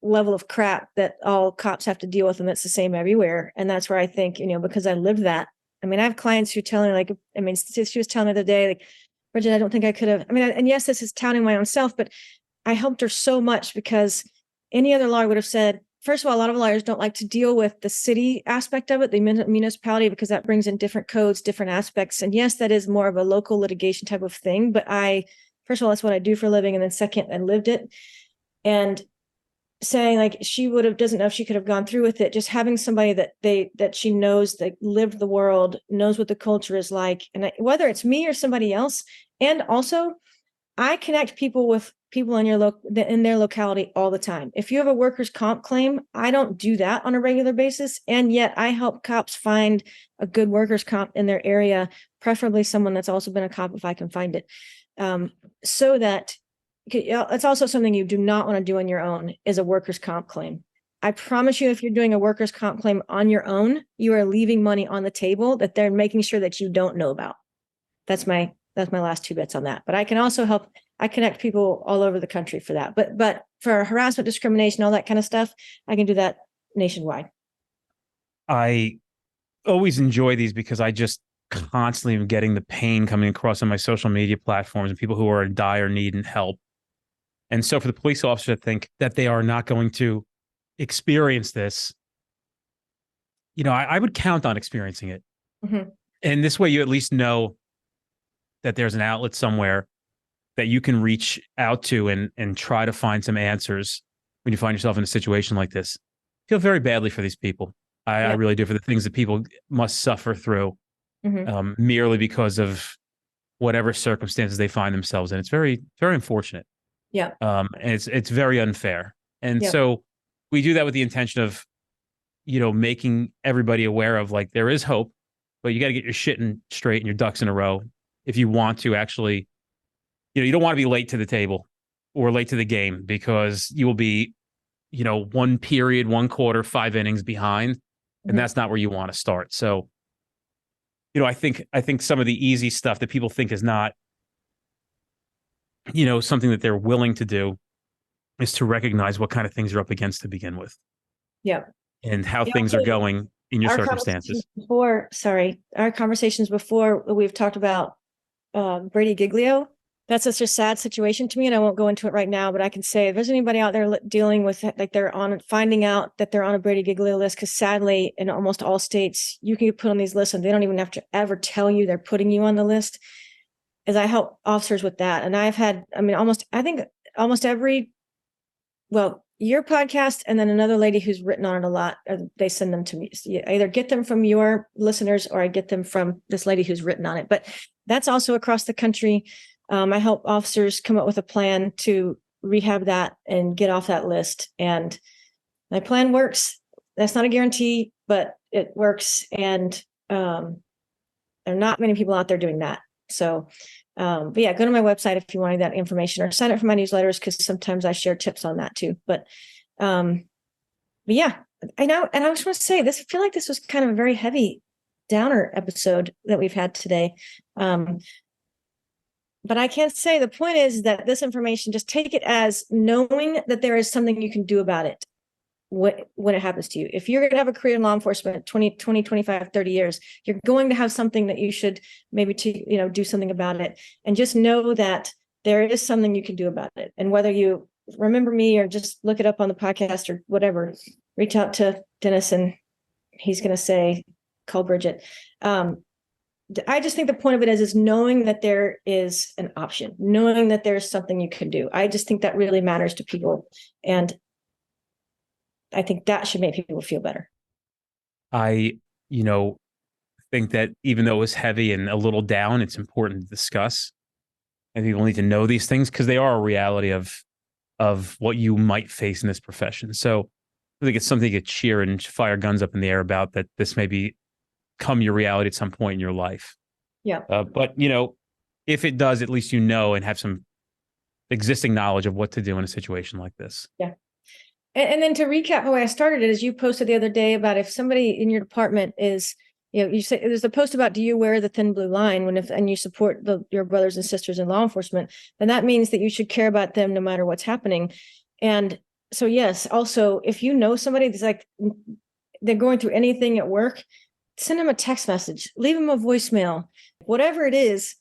level of crap that all cops have to deal with, and that's the same everywhere. And that's where I think, because I lived that. I have clients who tell me, she was telling me the other day, like, Bridget, I don't think I could have. And yes, this is touting my own self, but I helped her so much, because any other lawyer would have said, first of all, a lot of lawyers don't like to deal with the city aspect of it, the municipality, because that brings in different codes, different aspects. And yes, that is more of a local litigation type of thing. But first of all, that's what I do for a living. And then second, I lived it. And saying like she doesn't know if she could have gone through with it, just having somebody that she knows, that lived the world, knows what the culture is like. And whether it's me or somebody else. And also I connect people with people in their locality all the time. If you have a workers' comp claim, I don't do that on a regular basis. And yet I help cops find a good workers' comp in their area, preferably someone that's also been a cop if I can find it. So that it's also something you do not want to do on your own, is a workers' comp claim. I promise you, if you're doing a workers' comp claim on your own, you are leaving money on the table that they're making sure that you don't know about. That's my last 2 bits on that. But I can also help. I connect people all over the country for that. But for harassment, discrimination, all that kind of stuff, I can do that nationwide. I always enjoy these because I just constantly am getting the pain coming across on my social media platforms and people who are in dire need and help. And so for the police officer to think that they are not going to experience this, I would count on experiencing it. Mm-hmm. And this way you at least know that there's an outlet somewhere that you can reach out to and try to find some answers when you find yourself in a situation like this. I feel very badly for these people. I really do, for the things that people must suffer through merely because of whatever circumstances they find themselves in. It's very, very unfortunate. Yeah. And it's very unfair. And so we do that with the intention of, making everybody aware of, like, there is hope, but you got to get your shit straight and your ducks in a row if you want to actually, you don't want to be late to the table or late to the game, because you will be, one period, one quarter, 5 innings behind, and that's not where you want to start. So, I think some of the easy stuff that people think is not, something that they're willing to do, is to recognize what kind of things you're up against to begin with. Yeah. And how things are going in your circumstances. Our conversations before, we've talked about Brady Giglio. That's such a sad situation to me, and I won't go into it right now, but I can say if there's anybody out there dealing with, like, finding out that they're on a Brady Giglio list, because sadly in almost all states you can get put on these lists and they don't even have to ever tell you they're putting you on the list, as I help officers with that. And I've had, almost every, your podcast, and then another lady who's written on it a lot, they send them to me. So you either get them from your listeners or I get them from this lady who's written on it. But that's also across the country. I help officers come up with a plan to rehab that and get off that list. And my plan works. That's not a guarantee, but it works. And there are not many people out there doing that. So, but yeah, go to my website if you want that information, or sign up for my newsletters, because sometimes I share tips on that too. But yeah, I know. And I just want to say this, I feel like this was kind of a very heavy downer episode that we've had today. But I can't say, the point is that this information, just take it as knowing that there is something you can do about it when it happens to you. If you're going to have a career in law enforcement, 20, 25, 30 years, you're going to have something that you should maybe do something about it. And just know that there is something you can do about it. And whether you remember me or just look it up on the podcast or whatever, reach out to Dennis and he's going to say, call Bridget. I just think the point of it is knowing that there is an option, knowing that there's something you can do. I just think that really matters to people. And I think that should make people feel better. I, think that even though it was heavy and a little down, it's important to discuss. And people need to know these things because they are a reality of what you might face in this profession. So I think it's something you could cheer and fire guns up in the air about, that this may become your reality at some point in your life. Yeah. But, if it does, at least and have some existing knowledge of what to do in a situation like this. Yeah. And then to recap the way I started it, is you posted the other day about if somebody in your department is, you say there's a post about, do you wear the thin blue line and you support your brothers and sisters in law enforcement, then that means that you should care about them no matter what's happening. And so, yes, also, if you know somebody that's like, they're going through anything at work, send them a text message, leave them a voicemail, whatever it is.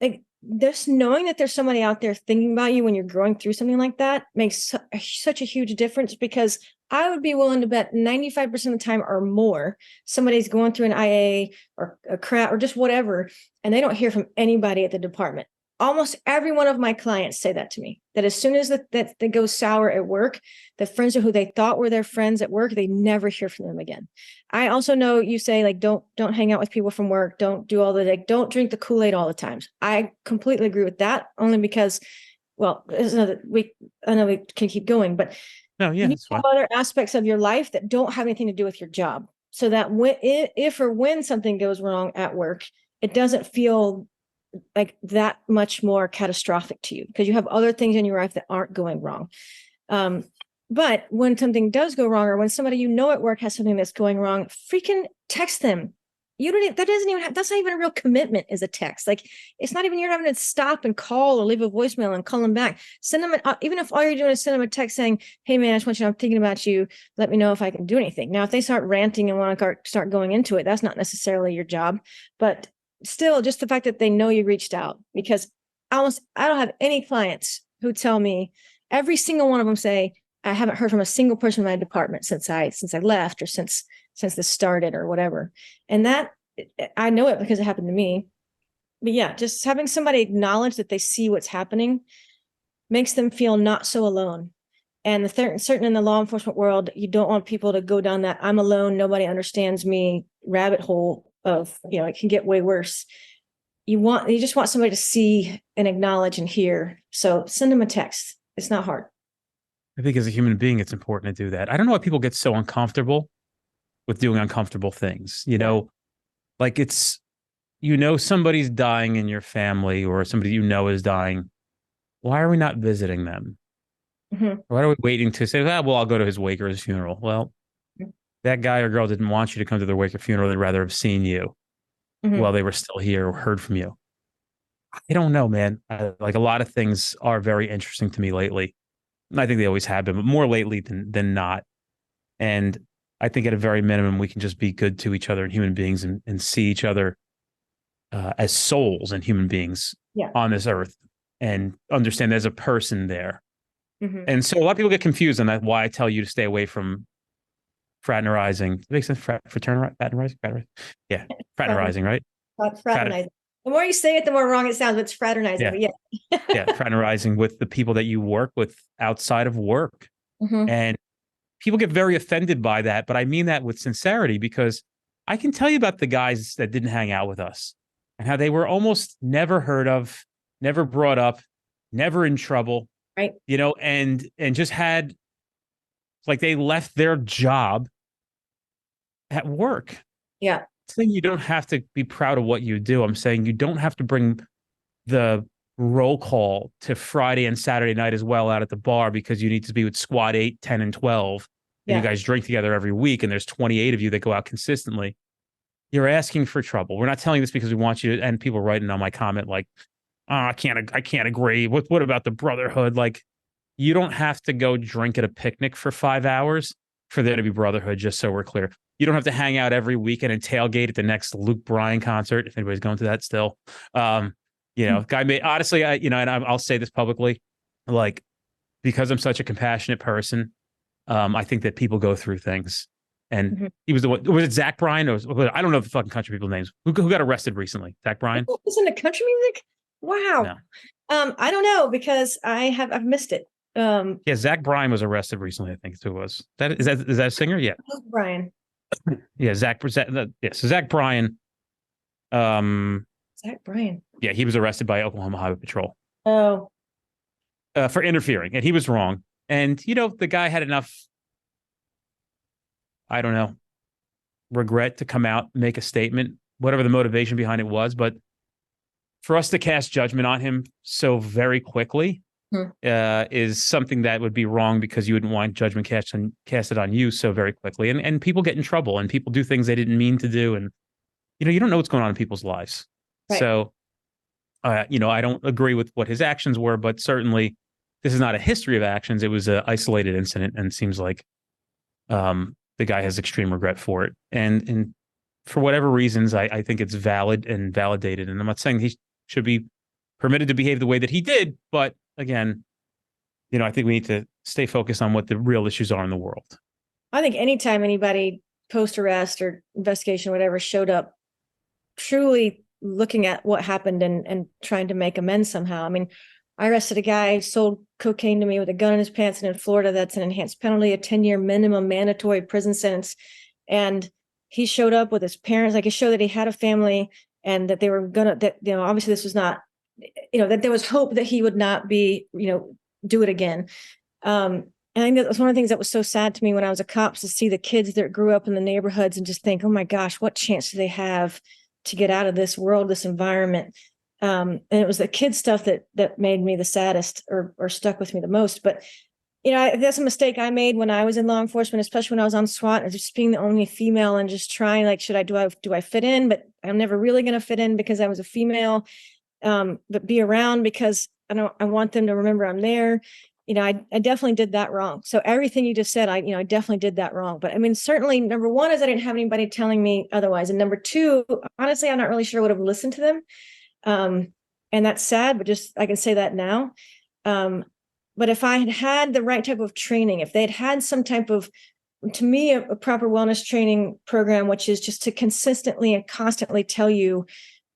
Like, just knowing that there's somebody out there thinking about you when you're going through something like that makes such a huge difference, because I would be willing to bet 95% of the time or more, somebody's going through an IA or a crap or just whatever, and they don't hear from anybody at the department. Almost every one of my clients say that to me, that as soon as that goes sour at work, the friends who they thought were their friends at work, they never hear from them again. I also know you say, like, don't hang out with people from work. Don't do all the, like, don't drink the Kool-Aid all the time. I completely agree with that, only because, well, I know we can keep going, but you have other aspects of your life that don't have anything to do with your job. So that if or when something goes wrong at work, it doesn't feel like that much more catastrophic to you, because you have other things in your life that aren't going wrong. But when something does go wrong, or when somebody at work has something that's going wrong, freaking text them. That's not even a real commitment, is a text. Like, it's not even you're having to stop and call or leave a voicemail and call them back. Send them, even if all you're doing is send them a text saying, hey man, I just want you to know I'm thinking about you. Let me know if I can do anything. Now, if they start ranting and want to start going into it, that's not necessarily your job, but still, just the fact that they know you reached out. Because I don't have any clients who tell me, every single one of them say, I haven't heard from a single person in my department since I left, or since this started or whatever. And that, I know it because it happened to me. But yeah, just having somebody acknowledge that they see what's happening makes them feel not so alone. And certain in the law enforcement world, you don't want people to go down that I'm alone, nobody understands me rabbit hole of, it can get way worse. You just want somebody to see and acknowledge and hear. So send them a text. It's not hard. I think as a human being, it's important to do that. I don't know why people get so uncomfortable with doing uncomfortable things. Like somebody's dying in your family, or somebody is dying. Why are we not visiting them? Mm-hmm. Why are we waiting to say, well, I'll go to his wake or his funeral? Well, that guy or girl didn't want you to come to their wake or funeral. They'd rather have seen you while they were still here or heard from you. I don't know, man. Like, a lot of things are very interesting to me lately. And I think they always have been, but more lately than not. And I think at a very minimum, we can just be good to each other and human beings, and see each other as souls and human beings on this earth, and understand there's a person there. Mm-hmm. And so a lot of people get confused on that, why I tell you to stay away from fraternizing. Does it make sense? Fraternizing? Yeah. Fraternizing, right? Fraternizing. The more you say it, the more wrong it sounds. But it's fraternizing. Yeah. But Yeah. Fraternizing with the people that you work with outside of work. Mm-hmm. And people get very offended by that. But I mean that with sincerity, because I can tell you about the guys that didn't hang out with us and how they were almost never heard of, never brought up, never in trouble. Right. And just had, like, they left their job at work. Yeah. I'm saying you don't have to be proud of what you do. I'm saying you don't have to bring the roll call to Friday and Saturday night as well out at the bar, because you need to be with squad 8, 10, and 12. And you guys drink together every week, and there's 28 of you that go out consistently. You're asking for trouble. We're not telling this because we want you to, and people writing on my comment like, I can't agree. What about the brotherhood? Like, you don't have to go drink at a picnic for 5 hours for there to be brotherhood, just so we're clear. You don't have to hang out every weekend and tailgate at the next Luke Bryan concert, if anybody's going to that still. Guy made, honestly, and I'll say this publicly, like, because I'm such a compassionate person, I think that people go through things. And he was the one. Was it Zach Bryan? I don't know the fucking country people names. Who got arrested recently? Zach Bryan? Listen to country music? Wow. No. I don't know, because I've missed it. Zach Bryan was arrested recently, I think it was. Is that a singer? Yeah. Brian. Yeah, Zach Bryan. Zach Bryan. Zach Bryan. Yeah, he was arrested by Oklahoma Highway Patrol. Oh. For interfering, and he was wrong. And the guy had enough, I don't know, regret to come out, make a statement, whatever the motivation behind it was. But for us to cast judgment on him so very quickly is something that would be wrong, because you wouldn't want judgment casted on you so very quickly. And people get in trouble, and people do things they didn't mean to do. And, you don't know what's going on in people's lives. Right. So, I don't agree with what his actions were, but certainly this is not a history of actions. It was an isolated incident, and it seems like the guy has extreme regret for it. And for whatever reasons, I think it's valid and validated. And I'm not saying he should be permitted to behave the way that he did. But again, I think we need to stay focused on what the real issues are in the world. I think anytime anybody post-arrest or investigation, whatever, showed up truly looking at what happened and trying to make amends somehow. I mean, I arrested a guy who sold cocaine to me with a gun in his pants, and in Florida, that's an enhanced penalty, a 10-year minimum mandatory prison sentence. And he showed up with his parents, like, it showed that he had a family, and that they were obviously this was not, that there was hope that he would not be, do it again. And I think that was one of the things that was so sad to me when I was a cop, to see the kids that grew up in the neighborhoods and just think, oh my gosh, what chance do they have to get out of this world, this environment? And it was the kid stuff that made me the saddest, or stuck with me the most. But, that's a mistake I made when I was in law enforcement, especially when I was on SWAT, and just being the only female and just trying, like, do I fit in? But I'm never really going to fit in because I was a female, but be around because I want them to remember I'm there. I definitely did that wrong. So everything you just said, I definitely did that wrong. But I mean, certainly number one is I didn't have anybody telling me otherwise. And number two, honestly, I'm not really sure I would have listened to them. And that's sad, but just, I can say that now. But if I had had the right type of training, if they'd had some type of, to me, a proper wellness training program, which is just to consistently and constantly tell you,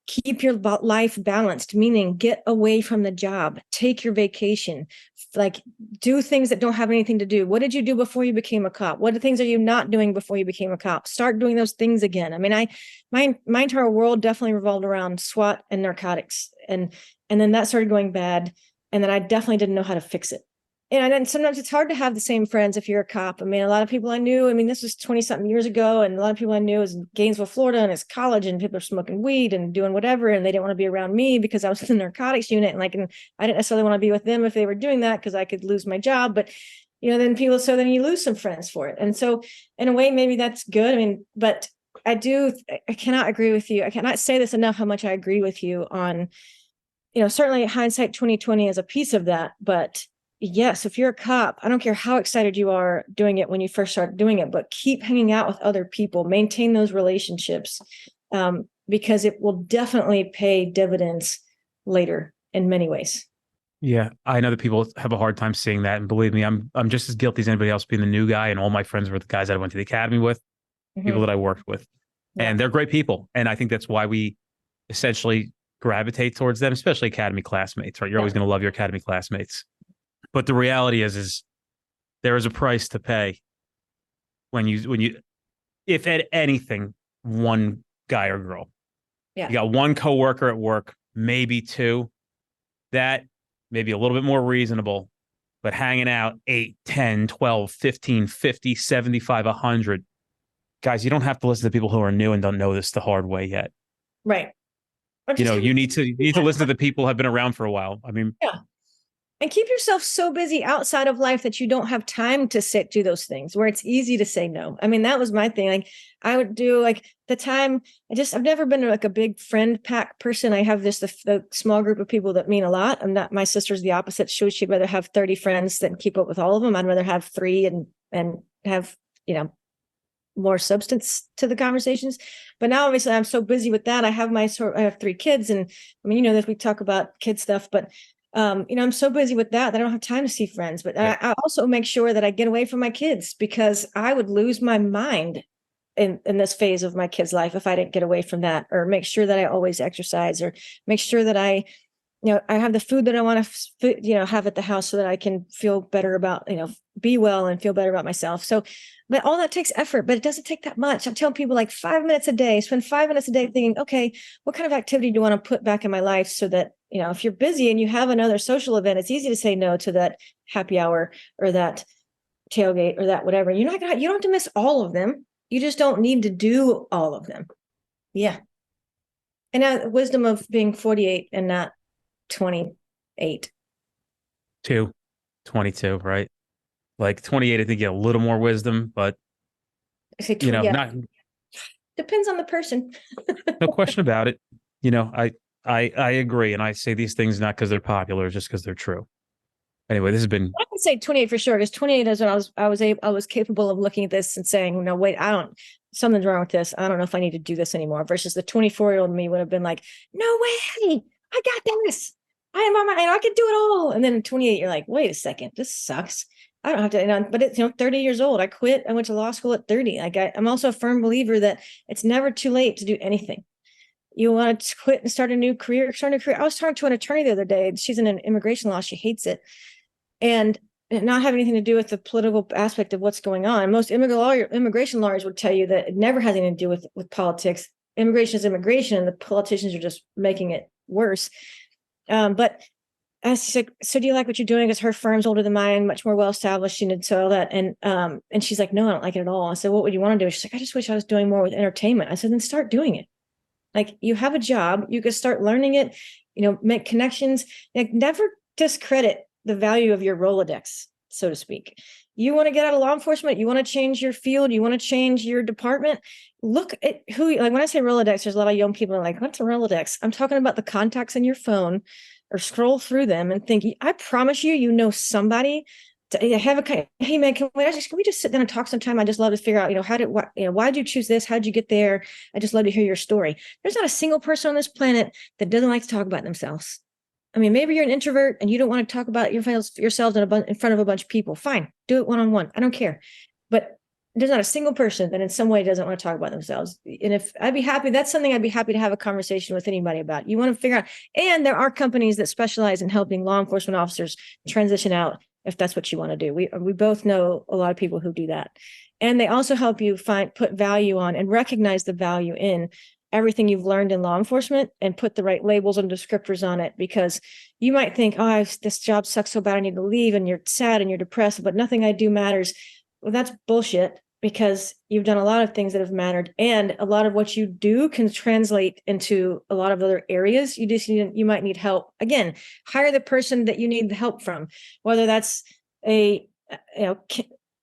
keep your life balanced, meaning get away from the job, take your vacation, like do things that don't have anything to do. What did you do before you became a cop? What things are you not doing before you became a cop? Start doing those things again. I mean, my entire world definitely revolved around SWAT and narcotics. And then that started going bad. And then I definitely didn't know how to fix it. And then sometimes it's hard to have the same friends if you're a cop. I mean, a lot of people I knew, I mean, this was 20 something years ago. And a lot of people I knew was in Gainesville, Florida, and it's college, and people are smoking weed and doing whatever. And they didn't want to be around me because I was in the narcotics unit. And I didn't necessarily want to be with them if they were doing that, because I could lose my job. But, then you lose some friends for it. And so in a way, maybe that's good. I mean, but I cannot agree with you. I cannot say this enough, how much I agree with you on, certainly hindsight 2020 is a piece of that. But yes, if you're a cop, I don't care how excited you are doing it when you first start doing it, but keep hanging out with other people, maintain those relationships, because it will definitely pay dividends later in many ways. Yeah, I know that people have a hard time seeing that. And believe me, I'm just as guilty as anybody else being the new guy. And all my friends were the guys that I went to the academy with, people that I worked with. Yeah. And they're great people. And I think that's why we essentially gravitate towards them, especially academy classmates, right? You're always going to love your academy classmates. But the reality is there is a price to pay when you, if at anything, one guy or girl, you got one coworker at work, maybe two, that maybe a little bit more reasonable, but hanging out 8, 10, 12, 15, 50, 75, 100. Guys, you don't have to listen to people who are new and don't know this the hard way yet. Right. You need to listen to the people who have been around for a while. I mean, and keep yourself so busy outside of life that you don't have time to do those things where it's easy to say no. I mean, that was my thing. Like I would do the time. I've never been a big friend pack person. I have the small group of people that mean a lot. I'm not, my sister's the opposite. She'd rather have 30 friends than keep up with all of them. I'd rather have 3 and have, more substance to the conversations. But now obviously I'm so busy with that. I have 3 kids, and I mean, that we talk about kid stuff, but I'm so busy with that I don't have time to see friends. But I also make sure that I get away from my kids, because I would lose my mind in this phase of my kids' life if I didn't get away from that, or make sure that I always exercise, or make sure that I have the food that I want to, have at the house, so that I can feel better about, be well and feel better about myself. So, but all that takes effort, but it doesn't take that much. I'm telling people 5 minutes a day, spend 5 minutes a day thinking, okay, what kind of activity do you want to put back in my life, so that, if you're busy and you have another social event, it's easy to say no to that happy hour or that tailgate or that whatever. You don't have to miss all of them. You just don't need to do all of them. Yeah. And now wisdom of being 48 and not 28. 22, right? 28, I think you get a little more wisdom, but I say not depends on the person. No question about it. I agree, and I say these things not because they're popular, just because they're true. Anyway, this has been. I can say 28 for sure, because 28 is when I was capable of looking at this and saying, no, wait, something's wrong with this. I don't know if I need to do this anymore. Versus the 24-year-old me would have been like, no way, I got this. I am on I can do it all. And then 28, you're like, wait a second, this sucks. I don't have to, but it's 30 years old. I quit. I went to law school at 30. I'm also a firm believer that it's never too late to do anything. You want to quit and start a new career. I was talking to an attorney the other day. She's in an immigration law. She hates it. And not have anything to do with the political aspect of what's going on. Most immigration lawyers would tell you that it never has anything to do with politics. Immigration is immigration, and the politicians are just making it worse. But I said, so do you like what you're doing? Because her firm's older than mine, much more well-established, and so all that. And she's like, no, I don't like it at all. I said, what would you want to do? She's like, I just wish I was doing more with entertainment. I said, then start doing it. You have a job, you could start learning it, make connections. Never discredit the value of your Rolodex, so to speak. You want to get out of law enforcement, you want to change your field, you want to change your department. Look at who, when I say Rolodex, there's a lot of young people who are like, what's a Rolodex? I'm talking about the contacts in your phone, or scroll through them and think, I promise you, somebody to have hey man, can we just sit down and talk sometime? I just love to figure out, why did you choose this? How'd you get there? I just love to hear your story. There's not a single person on this planet that doesn't like to talk about themselves. I mean, maybe you're an introvert and you don't want to talk about yourselves in front of a bunch of people. Fine, do it one-on-one. I don't care. But there's not a single person that in some way doesn't want to talk about themselves. And if I'd be happy, that's something I'd be happy to have a conversation with anybody about. You want to figure out, and there are companies that specialize in helping law enforcement officers transition out if that's what you want to do. We both know a lot of people who do that. And they also help you put value on and recognize the value in everything you've learned in law enforcement and put the right labels and descriptors on it, because you might think, oh, this job sucks so bad, I need to leave, and you're sad and you're depressed, but nothing I do matters. Well, that's bullshit, because you've done a lot of things that have mattered, and a lot of what you do can translate into a lot of other areas. You might need help. Again, hire the person that you need the help from, whether that's I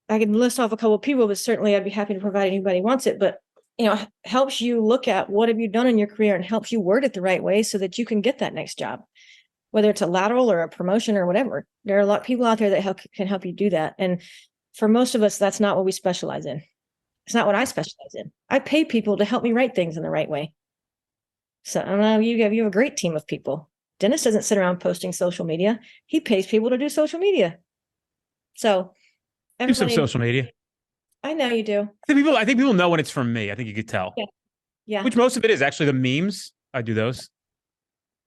can list off a couple of people, but certainly I'd be happy to provide anybody who wants it. But helps you look at what have you done in your career and helps you word it the right way so that you can get that next job, whether it's a lateral or a promotion or whatever. There are a lot of people out there that can help you do that. And for most of us, that's not what we specialize in. It's not what I specialize in. I pay people to help me write things in the right way. So I don't know, you have a great team of people. Dennis doesn't sit around posting social media. He pays people to do social media. So do some social media. I know you do. I think people know when it's from me. I think you could tell. Yeah. Which most of it is actually the memes. I do those.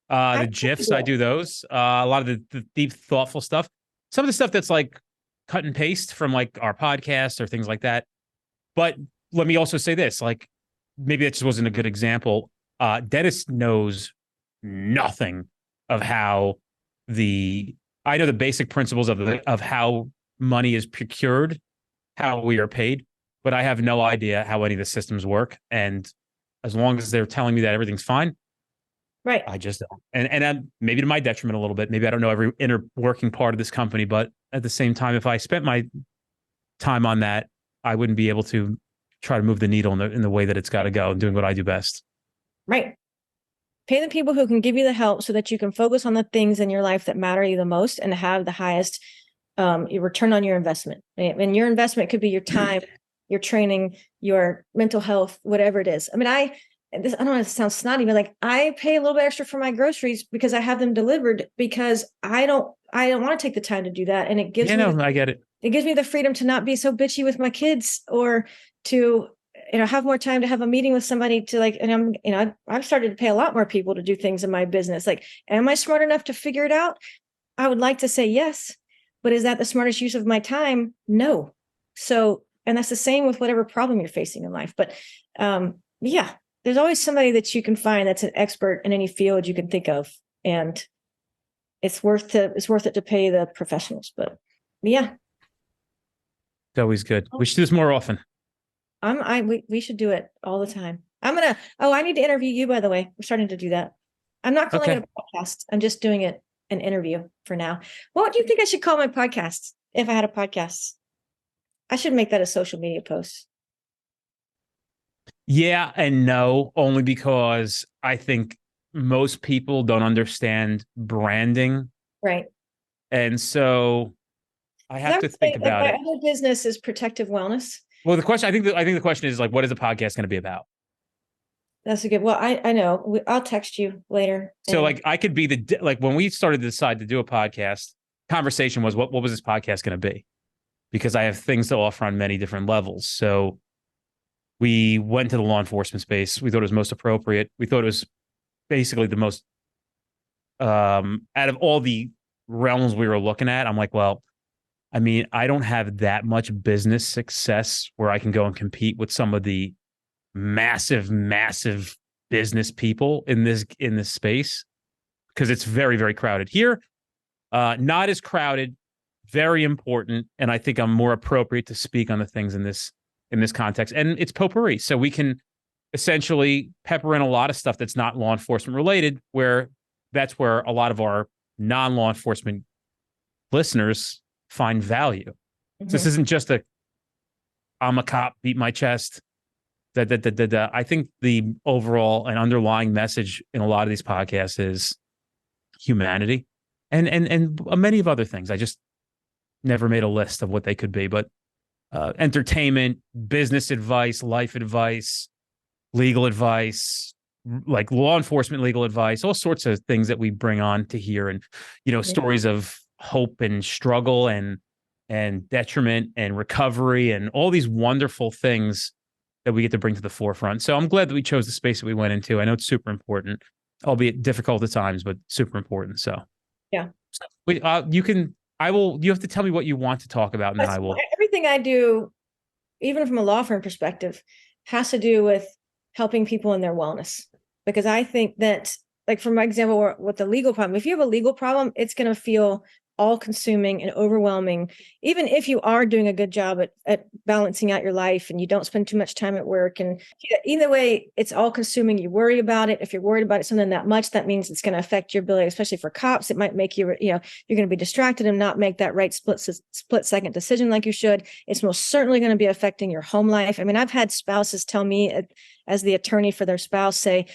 The GIFs, I do those. A lot of the deep, thoughtful stuff. Some of the stuff that's like cut and paste from like our podcast or things like that. But let me also say this, like maybe that just wasn't a good example. Dennis knows nothing of how I know the basic principles of how money is procured, how we are paid, but I have no idea how any of the systems work. And as long as they're telling me that everything's fine, right, I just don't. And maybe to my detriment a little bit. Maybe I don't know every inner working part of this company, but at the same time, if I spent my time on that, I wouldn't be able to try to move the needle in the way that it's got to go and doing what I do best. Right. Pay the people who can give you the help so that you can focus on the things in your life that matter you the most and have the highest your return on your investment. And your investment could be your time, your training, your mental health, whatever it is. I mean, I don't know if it sounds snotty, but like I pay a little bit extra for my groceries because I have them delivered, because I don't want to take the time to do that. And it gives I get it. It gives me the freedom to not be so bitchy with my kids, or to, have more time to have a meeting with somebody to like, and I've started to pay a lot more people to do things in my business. Like, am I smart enough to figure it out? I would like to say yes. But is that the smartest use of my time? No. So, and that's the same with whatever problem you're facing in life. But there's always somebody that you can find that's an expert in any field you can think of. And it's worth it to pay the professionals. But yeah. It's always good. We should do this more often. We should do it all the time. I need to interview you, by the way. We're starting to do that. I'm not calling it a podcast. I'm just doing it an interview for now. What do you think I should call my podcast if I had a podcast? I should make that a social media post. Yeah and no, only because I think most people don't understand branding. Right. And so I have to think about it. My other business is protective wellness. Well, I think the question is like, what is the podcast going to be about? That's a good. Well, I know. I'll text you later. So like I could be when we started to decide to do a podcast, conversation was what was this podcast going to be? Because I have things to offer on many different levels. So we went to the law enforcement space. We thought it was most appropriate. We thought it was basically the most out of all the realms we were looking at. I'm like, well, I mean, I don't have that much business success where I can go and compete with some of the massive business people in this space, because it's very, very crowded here. Not as crowded, very important. And I think I'm more appropriate to speak on the things in this context. And it's potpourri. So we can essentially pepper in a lot of stuff that's not law enforcement related, that's where a lot of our non-law enforcement listeners find value. Mm-hmm. So this isn't just I'm a cop, beat my chest. I think the overall and underlying message in a lot of these podcasts is humanity and many of other things. I just never made a list of what they could be, but entertainment, business advice, life advice, legal advice, like law enforcement, legal advice, all sorts of things that we bring on to hear, and stories of hope and struggle and detriment and recovery and all these wonderful things that we get to bring to the forefront. So I'm glad that we chose the space that we went into. I know it's super important, albeit difficult at times, but super important. So yeah, you have to tell me what you want to talk about, and then I will. Everything I do, even from a law firm perspective, has to do with helping people in their wellness. Because I think that, like, for my example, with the legal problem, if you have a legal problem, it's going to feel all consuming and overwhelming, even if you are doing a good job at balancing out your life and you don't spend too much time at work. And either way, it's all consuming. You worry about it. If you're worried about it something that much, that means it's going to affect your ability, especially for cops. It might make you, you're going to be distracted and not make that right split second decision like you should. It's most certainly going to be affecting your home life. I mean, I've had spouses tell me, as the attorney for their spouse, say,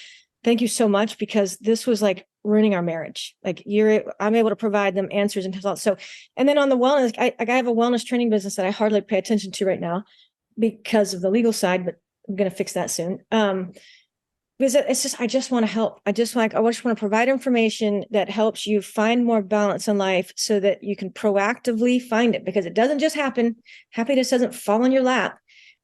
thank you so much, because this was like ruining our marriage. Like I'm able to provide them answers and thoughts. So, and then on the wellness, I have a wellness training business that I hardly pay attention to right now because of the legal side, but I'm going to fix that soon. Because it's just, I just want to help. I just want to provide information that helps you find more balance in life so that you can proactively find it, because it doesn't just happen. Happiness doesn't fall in your lap.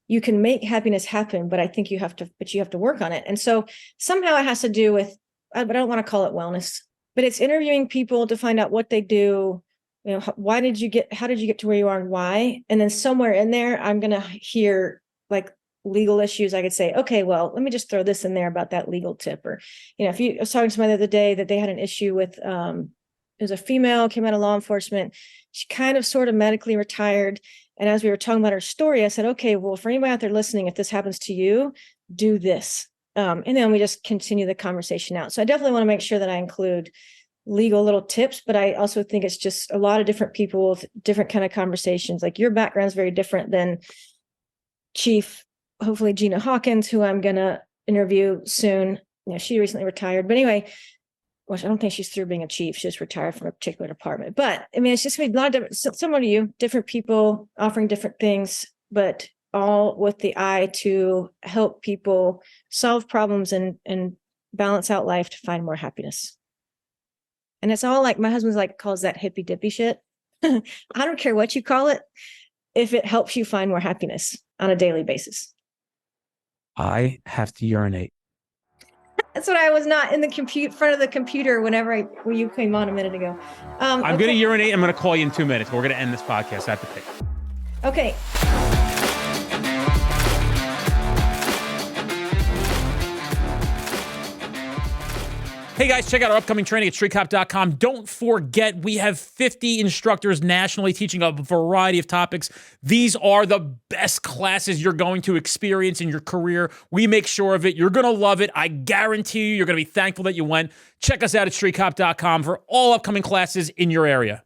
You can make happiness happen, but I think you have to work on it. And so somehow it has to do with, I don't want to call it wellness, but it's interviewing people to find out what they do. How did you get to where you are and why? And then somewhere in there, I'm going to hear like legal issues. I could say, okay, well, let me just throw this in there about that legal tip. Or, I was talking to somebody the other day that they had an issue with, it was a female, came out of law enforcement. She kind of sort of medically retired. And as we were talking about her story, I said, okay, well, for anybody out there listening, if this happens to you, do this. And then we just continue the conversation out. So I definitely want to make sure that I include legal little tips, but I also think it's just a lot of different people with different kind of conversations. Like your background is very different than Chief, hopefully Gina Hawkins, who I'm going to interview soon. She recently retired, but anyway, well, I don't think she's through being a chief. She just retired from a particular department. But I mean, it's just a lot of different, similar to you, different people offering different things, but all with the eye to help people solve problems and balance out life to find more happiness. And it's all like, my husband's like, calls that hippy dippy shit. I don't care what you call it, if it helps you find more happiness on a daily basis. I have to urinate. That's what I was not in the front of the computer when you came on a minute ago. I'm going to urinate. I'm going to call you in 2 minutes. We're going to end this podcast. I have to pick. Okay. Hey guys, check out our upcoming training at streetcop.com. Don't forget, we have 50 instructors nationally teaching a variety of topics. These are the best classes you're going to experience in your career. We make sure of it. You're going to love it. I guarantee you're going to be thankful that you went. Check us out at streetcop.com for all upcoming classes in your area.